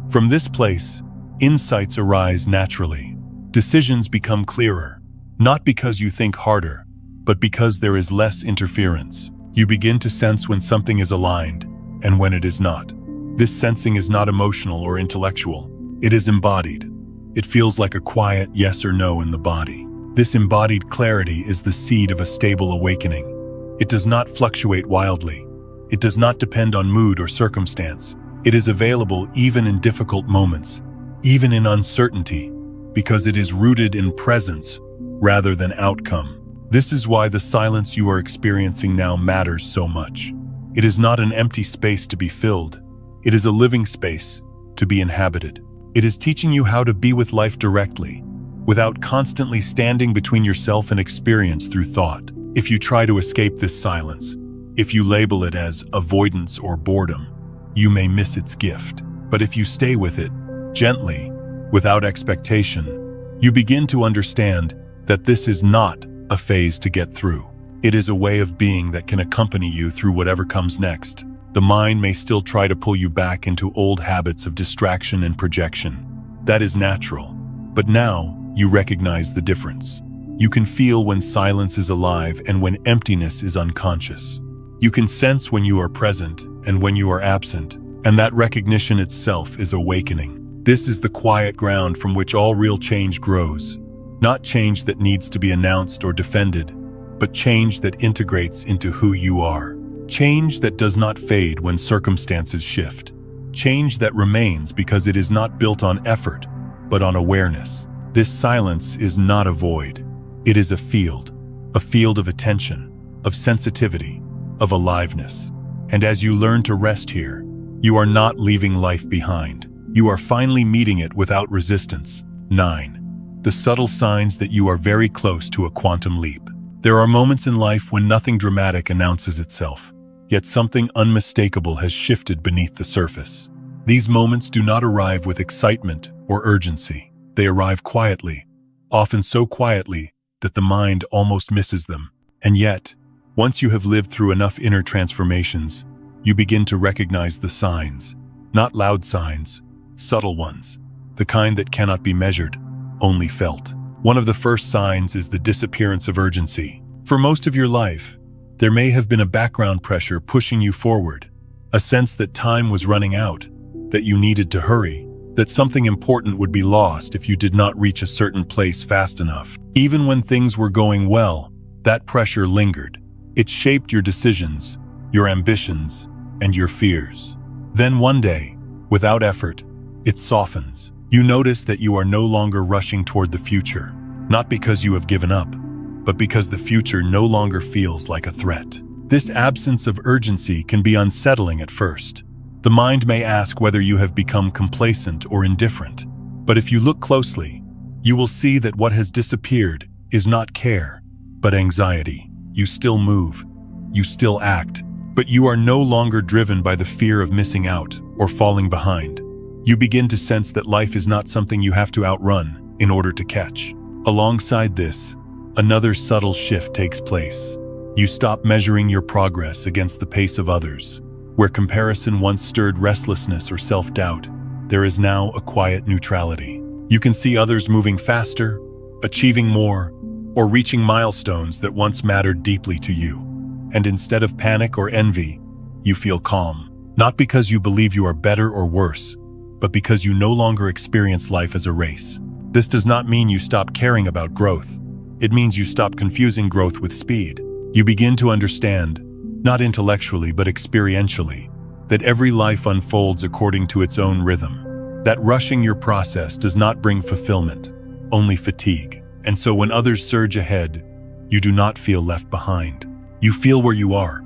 From this place, insights arise naturally. Decisions become clearer, not because you think harder, but because there is less interference. You begin to sense when something is aligned and when it is not. This sensing is not emotional or intellectual. It is embodied. It feels like a quiet yes or no in the body. This embodied clarity is the seed of a stable awakening. It does not fluctuate wildly. It does not depend on mood or circumstance. It is available even in difficult moments, even in uncertainty, because it is rooted in presence rather than outcome. This is why the silence you are experiencing now matters so much. It is not an empty space to be filled. It is a living space to be inhabited. It is teaching you how to be with life directly, without constantly standing between yourself and experience through thought. If you try to escape this silence, if you label it as avoidance or boredom, you may miss its gift. But if you stay with it, gently, without expectation, you begin to understand that this is not a phase to get through. It is a way of being that can accompany you through whatever comes next. The mind may still try to pull you back into old habits of distraction and projection. That is natural. But now, you recognize the difference. You can feel when silence is alive and when emptiness is unconscious. You can sense when you are present and when you are absent, and that recognition itself is awakening. This is the quiet ground from which all real change grows. Not change that needs to be announced or defended, but change that integrates into who you are. Change that does not fade when circumstances shift. Change that remains because it is not built on effort, but on awareness. This silence is not a void. It is a field of attention, of sensitivity, of aliveness. And as you learn to rest here, you are not leaving life behind. You are finally meeting it without resistance. 9. The subtle signs that you are very close to a quantum leap. There are moments in life when nothing dramatic announces itself, yet something unmistakable has shifted beneath the surface. These moments do not arrive with excitement or urgency. They arrive quietly, often so quietly that the mind almost misses them. And yet, once you have lived through enough inner transformations, you begin to recognize the signs, not loud signs, subtle ones, the kind that cannot be measured, only felt. One of the first signs is the disappearance of urgency. For most of your life, there may have been a background pressure pushing you forward, a sense that time was running out, that you needed to hurry, that something important would be lost if you did not reach a certain place fast enough. Even when things were going well, that pressure lingered. It shaped your decisions, your ambitions, and your fears. Then one day, without effort, it softens. You notice that you are no longer rushing toward the future, not because you have given up, but because the future no longer feels like a threat. This absence of urgency can be unsettling at first. The mind may ask whether you have become complacent or indifferent. But if you look closely, you will see that what has disappeared is not care, but anxiety. You still move, you still act, but you are no longer driven by the fear of missing out or falling behind. You begin to sense that life is not something you have to outrun in order to catch. Alongside this, another subtle shift takes place. You stop measuring your progress against the pace of others. Where comparison once stirred restlessness or self-doubt, there is now a quiet neutrality. You can see others moving faster, achieving more, or reaching milestones that once mattered deeply to you. And instead of panic or envy, you feel calm. Not because you believe you are better or worse, but because you no longer experience life as a race. This does not mean you stop caring about growth. It means you stop confusing growth with speed. You begin to understand, not intellectually but experientially, that every life unfolds according to its own rhythm. That rushing your process does not bring fulfillment, only fatigue. And so when others surge ahead, you do not feel left behind. You feel where you are,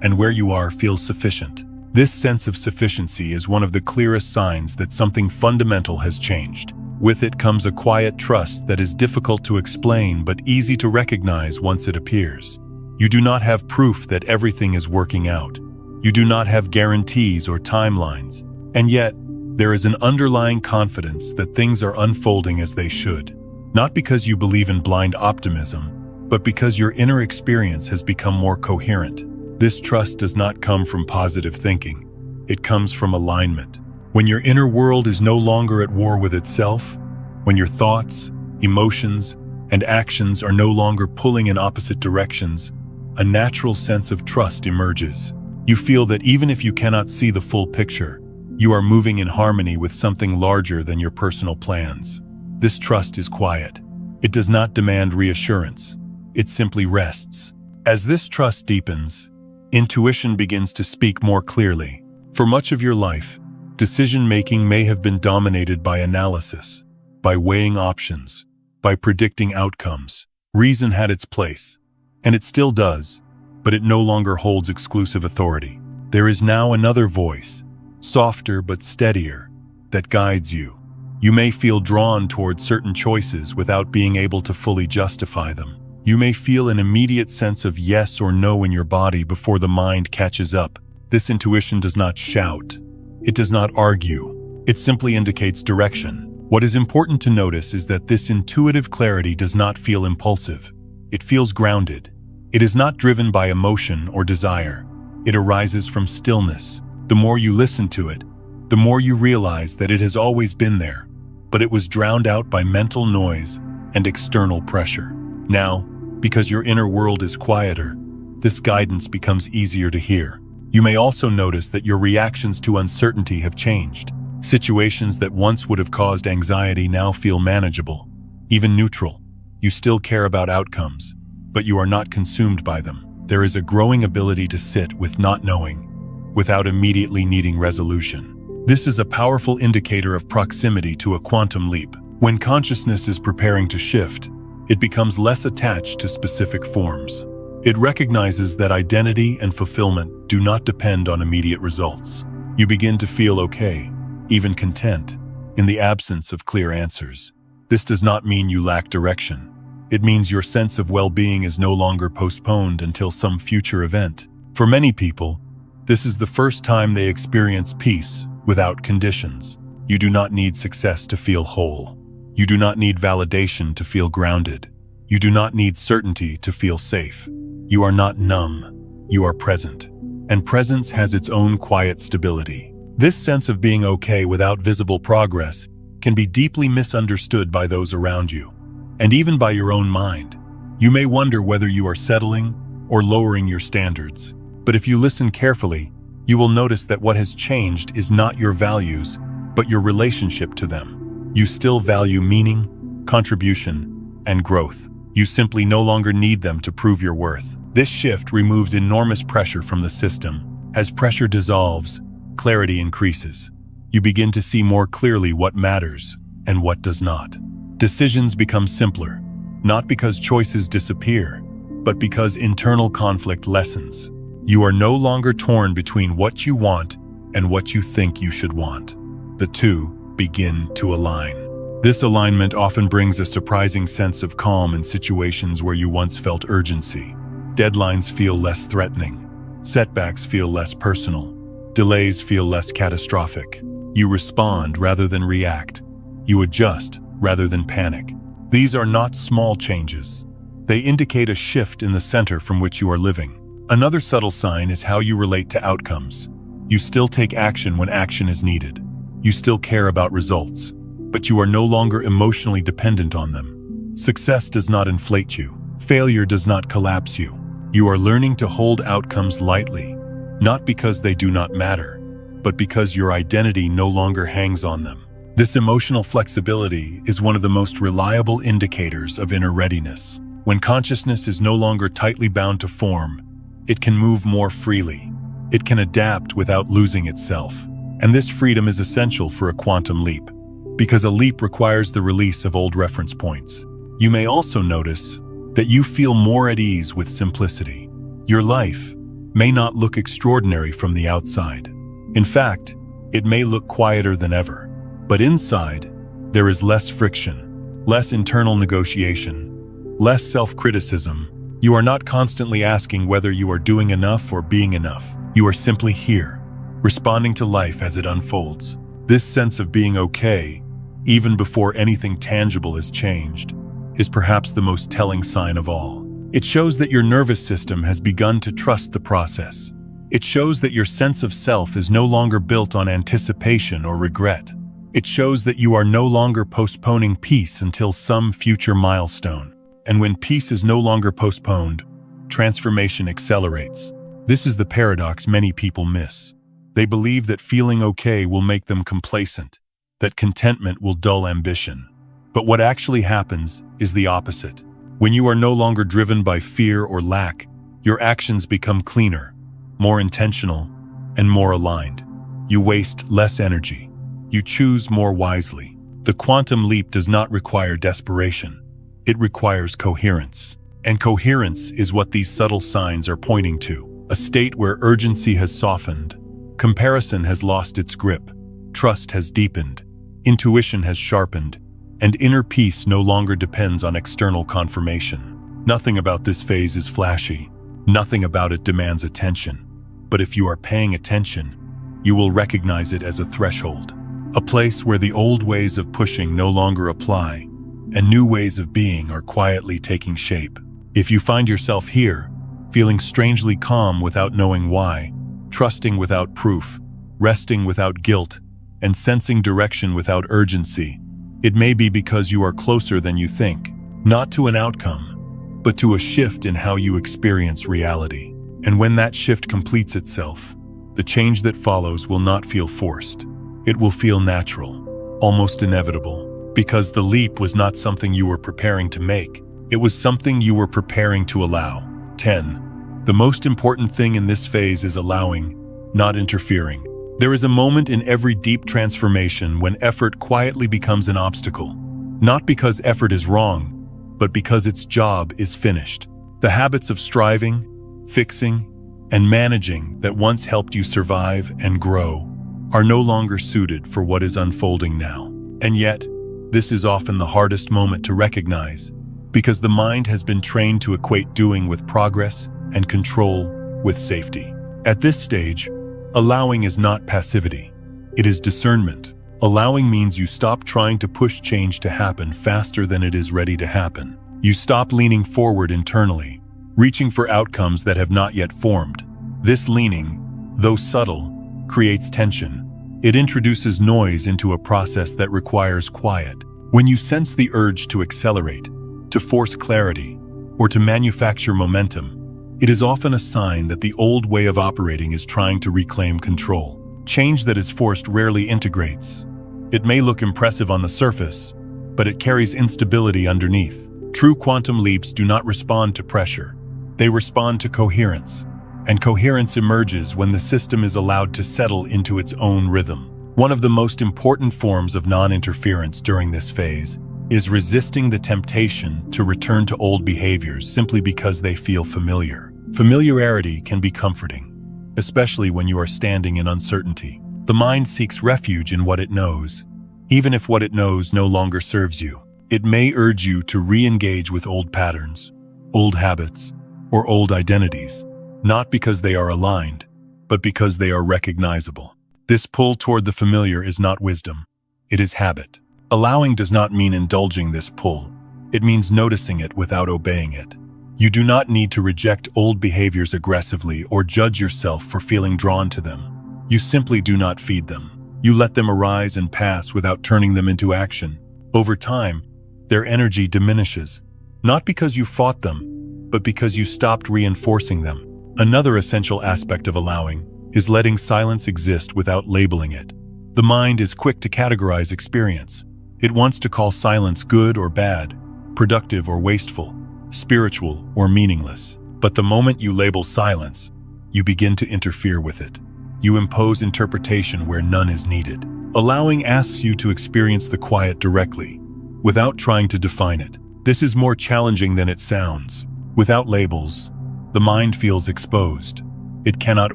and where you are feels sufficient. This sense of sufficiency is one of the clearest signs that something fundamental has changed. With it comes a quiet trust that is difficult to explain but easy to recognize once it appears. You do not have proof that everything is working out. You do not have guarantees or timelines. And yet, there is an underlying confidence that things are unfolding as they should. Not because you believe in blind optimism, but because your inner experience has become more coherent. This trust does not come from positive thinking. It comes from alignment. When your inner world is no longer at war with itself, when your thoughts, emotions, and actions are no longer pulling in opposite directions, a natural sense of trust emerges. You feel that even if you cannot see the full picture, you are moving in harmony with something larger than your personal plans. This trust is quiet. It does not demand reassurance. It simply rests. As this trust deepens, intuition begins to speak more clearly. For much of your life, decision-making may have been dominated by analysis, by weighing options, by predicting outcomes. Reason had its place, and it still does, but it no longer holds exclusive authority. There is now another voice, softer but steadier, that guides you. You may feel drawn toward certain choices without being able to fully justify them. You may feel an immediate sense of yes or no in your body before the mind catches up. This intuition does not shout. It does not argue. It simply indicates direction. What is important to notice is that this intuitive clarity does not feel impulsive. It feels grounded. It is not driven by emotion or desire. It arises from stillness. The more you listen to it, the more you realize that it has always been there, but it was drowned out by mental noise and external pressure. Now, because your inner world is quieter, this guidance becomes easier to hear. You may also notice that your reactions to uncertainty have changed. Situations that once would have caused anxiety now feel manageable, even neutral. You still care about outcomes, but you are not consumed by them. There is a growing ability to sit with not knowing, without immediately needing resolution. This is a powerful indicator of proximity to a quantum leap. When consciousness is preparing to shift, it becomes less attached to specific forms. It recognizes that identity and fulfillment do not depend on immediate results. You begin to feel okay, even content, in the absence of clear answers. This does not mean you lack direction. It means your sense of well-being is no longer postponed until some future event. For many people, this is the first time they experience peace without conditions. You do not need success to feel whole. You do not need validation to feel grounded. You do not need certainty to feel safe. You are not numb. You are present. And presence has its own quiet stability. This sense of being okay without visible progress can be deeply misunderstood by those around you, and even by your own mind. You may wonder whether you are settling or lowering your standards. But if you listen carefully, you will notice that what has changed is not your values, but your relationship to them. You still value meaning, contribution, and growth. You simply no longer need them to prove your worth. This shift removes enormous pressure from the system. As pressure dissolves, clarity increases. You begin to see more clearly what matters and what does not. Decisions become simpler, not because choices disappear, but because internal conflict lessens. You are no longer torn between what you want and what you think you should want. The two begin to align. This alignment often brings a surprising sense of calm in situations where you once felt urgency. Deadlines feel less threatening. Setbacks feel less personal. Delays feel less catastrophic. You respond rather than react. You adjust rather than panic. These are not small changes. They indicate a shift in the center from which you are living. Another subtle sign is how you relate to outcomes. You still take action when action is needed. You still care about results, but you are no longer emotionally dependent on them. Success does not inflate you. Failure does not collapse you. You are learning to hold outcomes lightly, not because they do not matter, but because your identity no longer hangs on them. This emotional flexibility is one of the most reliable indicators of inner readiness. When consciousness is no longer tightly bound to form, it can move more freely. It can adapt without losing itself. And this freedom is essential for a quantum leap, because a leap requires the release of old reference points. You may also notice that you feel more at ease with simplicity. Your life may not look extraordinary from the outside, In fact, it may look quieter than ever, but inside, there is less friction, less internal negotiation, less self-criticism. You are not constantly asking whether you are doing enough or being enough. You are simply here, responding to life as it unfolds. This sense of being okay, even before anything tangible has changed, is perhaps the most telling sign of all. It shows that your nervous system has begun to trust the process. It shows that your sense of self is no longer built on anticipation or regret. It shows that you are no longer postponing peace until some future milestone. And when peace is no longer postponed, transformation accelerates. This is the paradox many people miss. They believe that feeling okay will make them complacent, that contentment will dull ambition. But what actually happens is the opposite. When you are no longer driven by fear or lack, your actions become cleaner, more intentional, and more aligned. You waste less energy. You choose more wisely. The quantum leap does not require desperation. It requires coherence. And coherence is what these subtle signs are pointing to. A state where urgency has softened, comparison has lost its grip, trust has deepened, intuition has sharpened, and inner peace no longer depends on external confirmation. Nothing about this phase is flashy. Nothing about it demands attention. But if you are paying attention, you will recognize it as a threshold, a place where the old ways of pushing no longer apply, and new ways of being are quietly taking shape. If you find yourself here, feeling strangely calm without knowing why, trusting without proof, resting without guilt, and sensing direction without urgency, it may be because you are closer than you think, not to an outcome, but to a shift in how you experience reality. And when that shift completes itself, the change that follows will not feel forced. It will feel natural, almost inevitable, because the leap was not something you were preparing to make. It was something you were preparing to allow. 10. The most important thing in this phase is allowing, not interfering. There is a moment in every deep transformation when effort quietly becomes an obstacle. Not because effort is wrong, but because its job is finished. The habits of striving, fixing, and managing that once helped you survive and grow are no longer suited for what is unfolding now. And yet, this is often the hardest moment to recognize, because the mind has been trained to equate doing with progress and control with safety. At this stage, allowing is not passivity. It is discernment. Allowing means you stop trying to push change to happen faster than it is ready to happen. You stop leaning forward internally, reaching for outcomes that have not yet formed. This leaning, though subtle, creates tension. It introduces noise into a process that requires quiet. When you sense the urge to accelerate, to force clarity, or to manufacture momentum, it is often a sign that the old way of operating is trying to reclaim control. Change that is forced rarely integrates. It may look impressive on the surface, but it carries instability underneath. True quantum leaps do not respond to pressure. They respond to coherence. And coherence emerges when the system is allowed to settle into its own rhythm. One of the most important forms of non-interference during this phase is resisting the temptation to return to old behaviors simply because they feel familiar. Familiarity can be comforting, especially when you are standing in uncertainty. The mind seeks refuge in what it knows, even if what it knows no longer serves you. It may urge you to re-engage with old patterns, old habits, or old identities, not because they are aligned, but because they are recognizable. This pull toward the familiar is not wisdom, it is habit. Allowing does not mean indulging this pull. It means noticing it without obeying it. You do not need to reject old behaviors aggressively or judge yourself for feeling drawn to them. You simply do not feed them. You let them arise and pass without turning them into action. Over time, their energy diminishes, not because you fought them, but because you stopped reinforcing them. Another essential aspect of allowing is letting silence exist without labeling it. The mind is quick to categorize experience. It wants to call silence good or bad, productive or wasteful, spiritual or meaningless. But the moment you label silence, you begin to interfere with it. You impose interpretation where none is needed. Allowing asks you to experience the quiet directly, without trying to define it. This is more challenging than it sounds. Without labels, the mind feels exposed. It cannot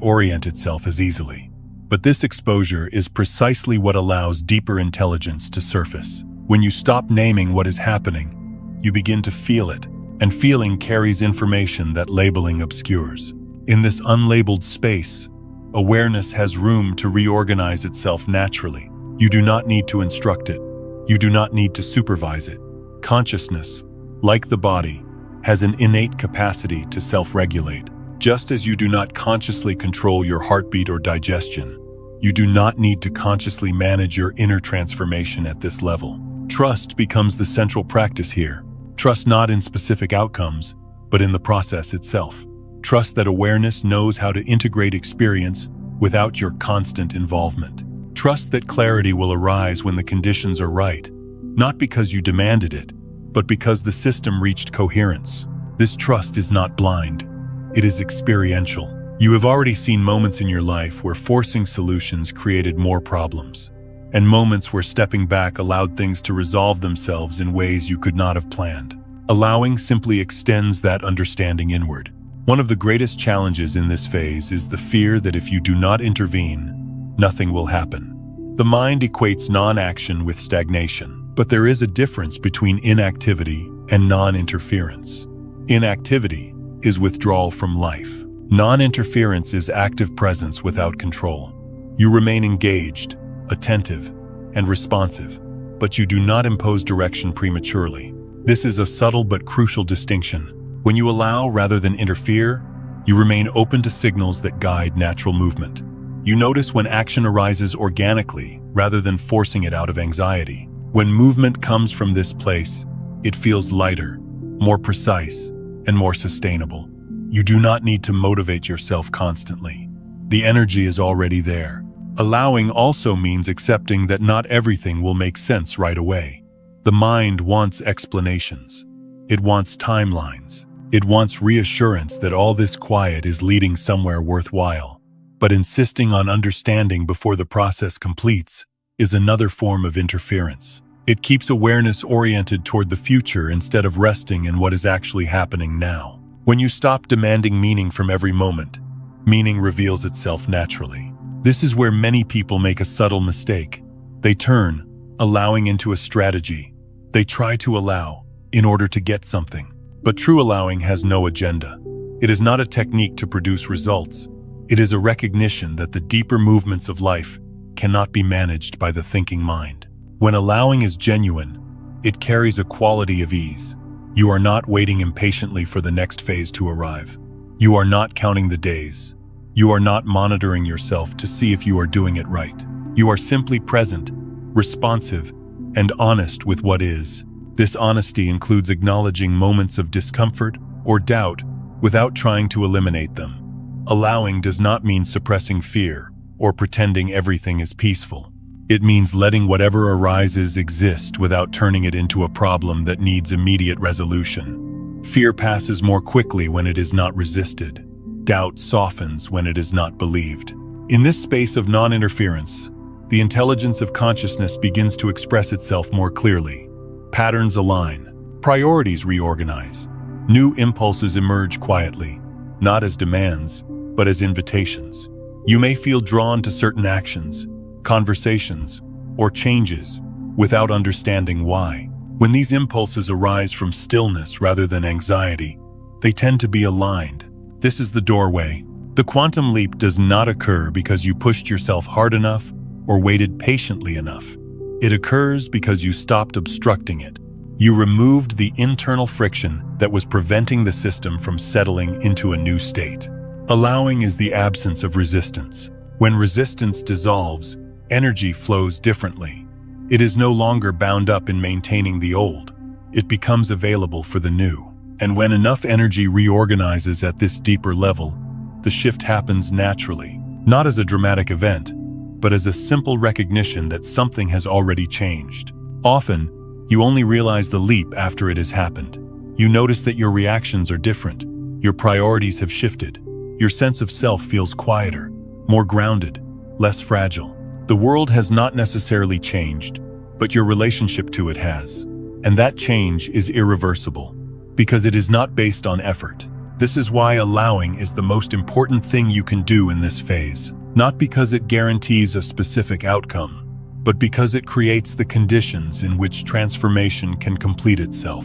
orient itself as easily. But this exposure is precisely what allows deeper intelligence to surface. When you stop naming what is happening, you begin to feel it, and feeling carries information that labeling obscures. In this unlabeled space, awareness has room to reorganize itself naturally. You do not need to instruct it. You do not need to supervise it. Consciousness, like the body, has an innate capacity to self-regulate. Just as you do not consciously control your heartbeat or digestion, you do not need to consciously manage your inner transformation at this level. Trust becomes the central practice here. Trust not in specific outcomes, but in the process itself. Trust that awareness knows how to integrate experience without your constant involvement. Trust that clarity will arise when the conditions are right, not because you demanded it, but because the system reached coherence. This trust is not blind. It is experiential. You have already seen moments in your life where forcing solutions created more problems, and moments where stepping back allowed things to resolve themselves in ways you could not have planned. Allowing simply extends that understanding inward. One of the greatest challenges in this phase is the fear that if you do not intervene, nothing will happen. The mind equates non-action with stagnation, but there is a difference between inactivity and non-interference. Inactivity is withdrawal from life. Non-interference is active presence without control. You remain engaged, attentive, and responsive, but you do not impose direction prematurely. This is a subtle but crucial distinction. When you allow rather than interfere, you remain open to signals that guide natural movement. You notice when action arises organically rather than forcing it out of anxiety. When movement comes from this place, it feels lighter, more precise, and more sustainable. You do not need to motivate yourself constantly. The energy is already there. Allowing also means accepting that not everything will make sense right away. The mind wants explanations. It wants timelines. It wants reassurance that all this quiet is leading somewhere worthwhile. But insisting on understanding before the process completes is another form of interference. It keeps awareness oriented toward the future instead of resting in what is actually happening now. When you stop demanding meaning from every moment, meaning reveals itself naturally. This is where many people make a subtle mistake. They turn allowing into a strategy. They try to allow in order to get something. But true allowing has no agenda. It is not a technique to produce results. It is a recognition that the deeper movements of life cannot be managed by the thinking mind. When allowing is genuine, it carries a quality of ease. You are not waiting impatiently for the next phase to arrive. You are not counting the days. You are not monitoring yourself to see if you are doing it right. You are simply present, responsive, and honest with what is. This honesty includes acknowledging moments of discomfort or doubt without trying to eliminate them. Allowing does not mean suppressing fear or pretending everything is peaceful. It means letting whatever arises exist without turning it into a problem that needs immediate resolution. Fear passes more quickly when it is not resisted. Doubt softens when it is not believed. In this space of non-interference, the intelligence of consciousness begins to express itself more clearly. Patterns align. Priorities reorganize. New impulses emerge quietly, not as demands, but as invitations. You may feel drawn to certain actions, conversations, or changes without understanding why. When these impulses arise from stillness rather than anxiety, they tend to be aligned. This is the doorway. The quantum leap does not occur because you pushed yourself hard enough or waited patiently enough. It occurs because you stopped obstructing it. You removed the internal friction that was preventing the system from settling into a new state. Allowing is the absence of resistance. When resistance dissolves, energy flows differently. It is no longer bound up in maintaining the old. It becomes available for the new. And when enough energy reorganizes at this deeper level, the shift happens naturally, not as a dramatic event, but as a simple recognition that something has already changed. Often, you only realize the leap after it has happened. You notice that your reactions are different. Your priorities have shifted. Your sense of self feels quieter, more grounded, less fragile. The world has not necessarily changed, but your relationship to it has. And that change is irreversible, because it is not based on effort. This is why allowing is the most important thing you can do in this phase. not because it guarantees a specific outcome, but because it creates the conditions in which transformation can complete itself.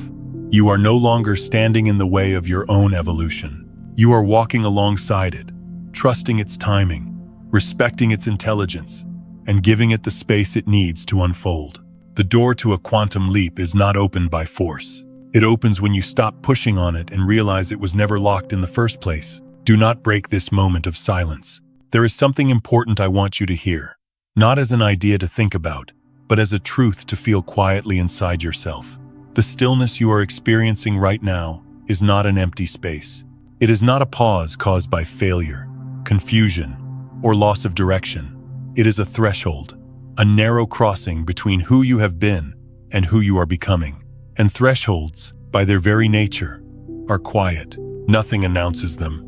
You are no longer standing in the way of your own evolution. You are walking alongside it, trusting its timing, respecting its intelligence, and giving it the space it needs to unfold. The door to a quantum leap is not opened by force. It opens when you stop pushing on it and realize it was never locked in the first place. Do not break this moment of silence. There is something important I want you to hear, not as an idea to think about, but as a truth to feel quietly inside yourself. The stillness you are experiencing right now is not an empty space. It is not a pause caused by failure, confusion, or loss of direction. It is a threshold, a narrow crossing between who you have been and who you are becoming. And thresholds, by their very nature, are quiet. Nothing announces them.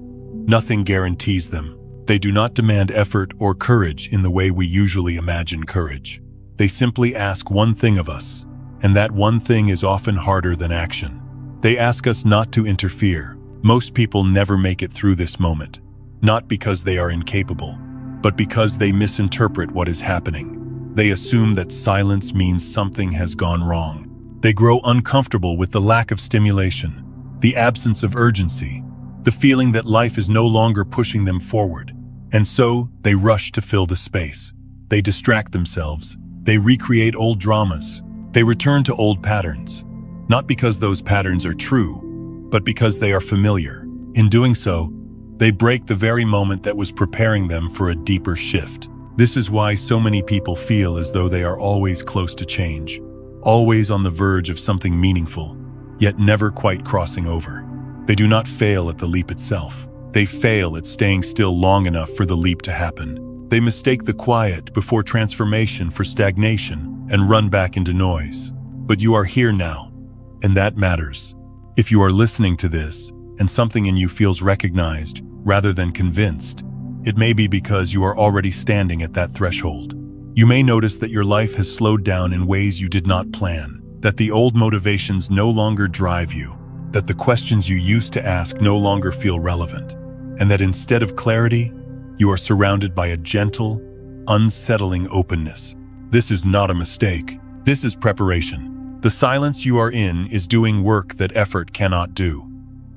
Nothing guarantees them. They do not demand effort or courage in the way we usually imagine courage. They simply ask one thing of us, and that one thing is often harder than action. They ask us not to interfere. Most people never make it through this moment, not because they are incapable, but because they misinterpret what is happening. They assume that silence means something has gone wrong. They grow uncomfortable with the lack of stimulation, the absence of urgency, the feeling that life is no longer pushing them forward. And so, they rush to fill the space. They distract themselves. They recreate old dramas. They return to old patterns. Not because those patterns are true, but because they are familiar. In doing so, they break the very moment that was preparing them for a deeper shift. This is why so many people feel as though they are always close to change, always on the verge of something meaningful, yet never quite crossing over. They do not fail at the leap itself. They fail at staying still long enough for the leap to happen. They mistake the quiet before transformation for stagnation and run back into noise. But you are here now, and that matters. If you are listening to this, and something in you feels recognized rather than convinced, it may be because you are already standing at that threshold. You may notice that your life has slowed down in ways you did not plan, that the old motivations no longer drive you, that the questions you used to ask no longer feel relevant, and that instead of clarity, you are surrounded by a gentle, unsettling openness. This is not a mistake. This is preparation. The silence you are in is doing work that effort cannot do.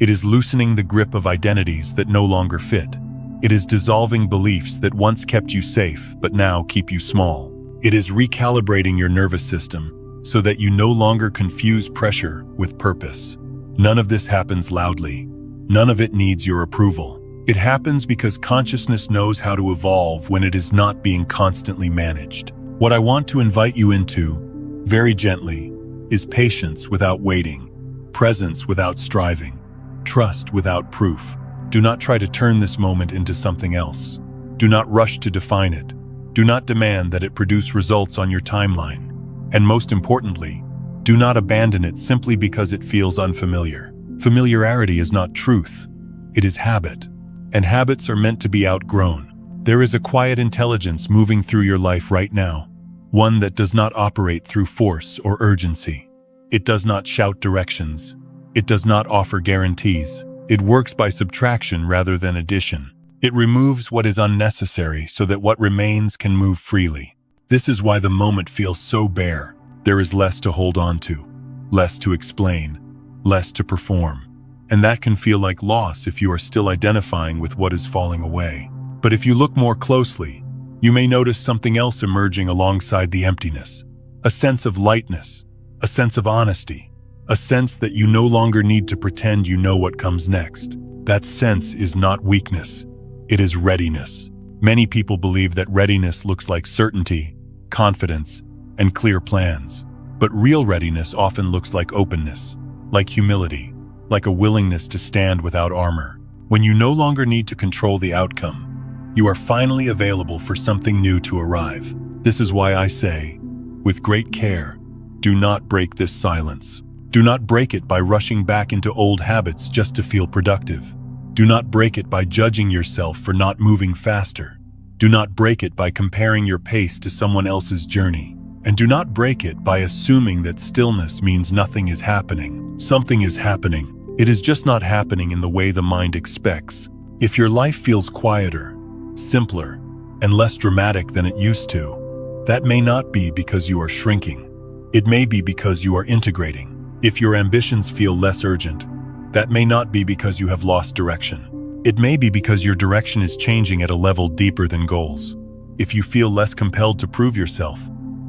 It is loosening the grip of identities that no longer fit. It is dissolving beliefs that once kept you safe but now keep you small. It is recalibrating your nervous system so that you no longer confuse pressure with purpose. None of this happens loudly. None of it needs your approval. It happens because consciousness knows how to evolve when it is not being constantly managed. What I want to invite you into, very gently, is patience without waiting, presence without striving, trust without proof. Do not try to turn this moment into something else. Do not rush to define it. Do not demand that it produce results on your timeline. And most importantly, do not abandon it simply because it feels unfamiliar. Familiarity is not truth. It is habit. And habits are meant to be outgrown. There is a quiet intelligence moving through your life right now, one that does not operate through force or urgency. It does not shout directions. It does not offer guarantees. It works by subtraction rather than addition. It removes what is unnecessary so that what remains can move freely. This is why the moment feels so bare. There is less to hold on to, less to explain, less to perform. And that can feel like loss if you are still identifying with what is falling away. But if you look more closely, you may notice something else emerging alongside the emptiness. A sense of lightness, a sense of honesty, a sense that you no longer need to pretend you know what comes next. That sense is not weakness, it is readiness. Many people believe that readiness looks like certainty, confidence, and clear plans. But real readiness often looks like openness, like humility, like a willingness to stand without armor. When you no longer need to control the outcome, you are finally available for something new to arrive. This is why I say, with great care, do not break this silence. Do not break it by rushing back into old habits just to feel productive. Do not break it by judging yourself for not moving faster. Do not break it by comparing your pace to someone else's journey. And do not break it by assuming that stillness means nothing is happening. Something is happening. It is just not happening in the way the mind expects. If your life feels quieter, simpler, and less dramatic than it used to. That may not be because you are shrinking. It may be because you are integrating. If your ambitions feel less urgent, that may not be because you have lost direction. It may be because your direction is changing at a level deeper than goals. If you feel less compelled to prove yourself,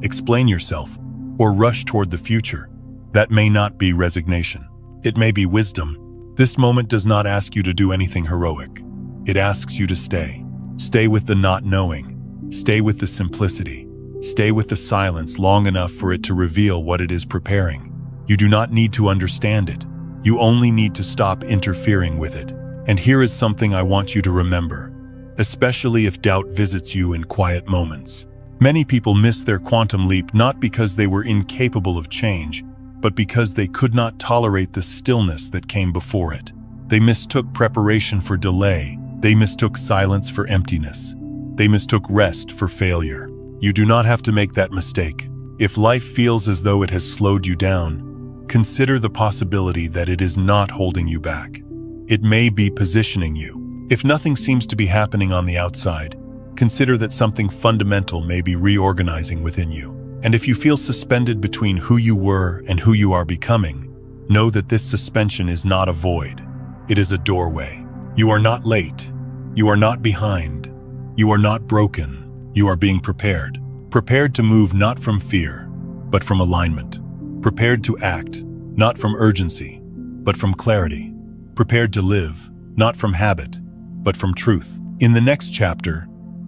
explain yourself, or rush toward the future, that may not be resignation. It may be wisdom. This moment does not ask you to do anything heroic. It asks you to stay. Stay with the not knowing. Stay with the simplicity. Stay with the silence long enough for it to reveal what it is preparing. You do not need to understand it. You only need to stop interfering with it. And here is something I want you to remember, especially if doubt visits you in quiet moments. Many people miss their quantum leap not because they were incapable of change, but because they could not tolerate the stillness that came before it. They mistook preparation for delay. They mistook silence for emptiness. They mistook rest for failure. You do not have to make that mistake. If life feels as though it has slowed you down, consider the possibility that it is not holding you back. It may be positioning you. If nothing seems to be happening on the outside, consider that something fundamental may be reorganizing within you. And if you feel suspended between who you were and who you are becoming, know that this suspension is not a void. It is a doorway. You are not late. You are not behind. You are not broken. You are being prepared. Prepared to move not from fear, but from alignment. Prepared to act, not from urgency, but from clarity. Prepared to live, not from habit, but from truth. In the next chapter,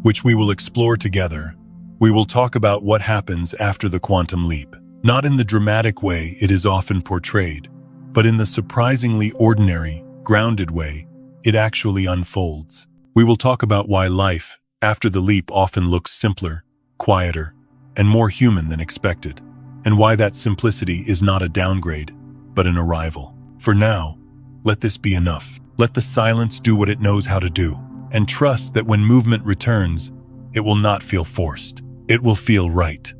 which we will explore together, we will talk about what happens after the quantum leap. Not in the dramatic way it is often portrayed, but in the surprisingly ordinary, grounded way it actually unfolds. We will talk about why life, after the leap, often looks simpler, quieter, and more human than expected, and why that simplicity is not a downgrade, but an arrival. For now, let this be enough. Let the silence do what it knows how to do, and trust that when movement returns, it will not feel forced. It will feel right.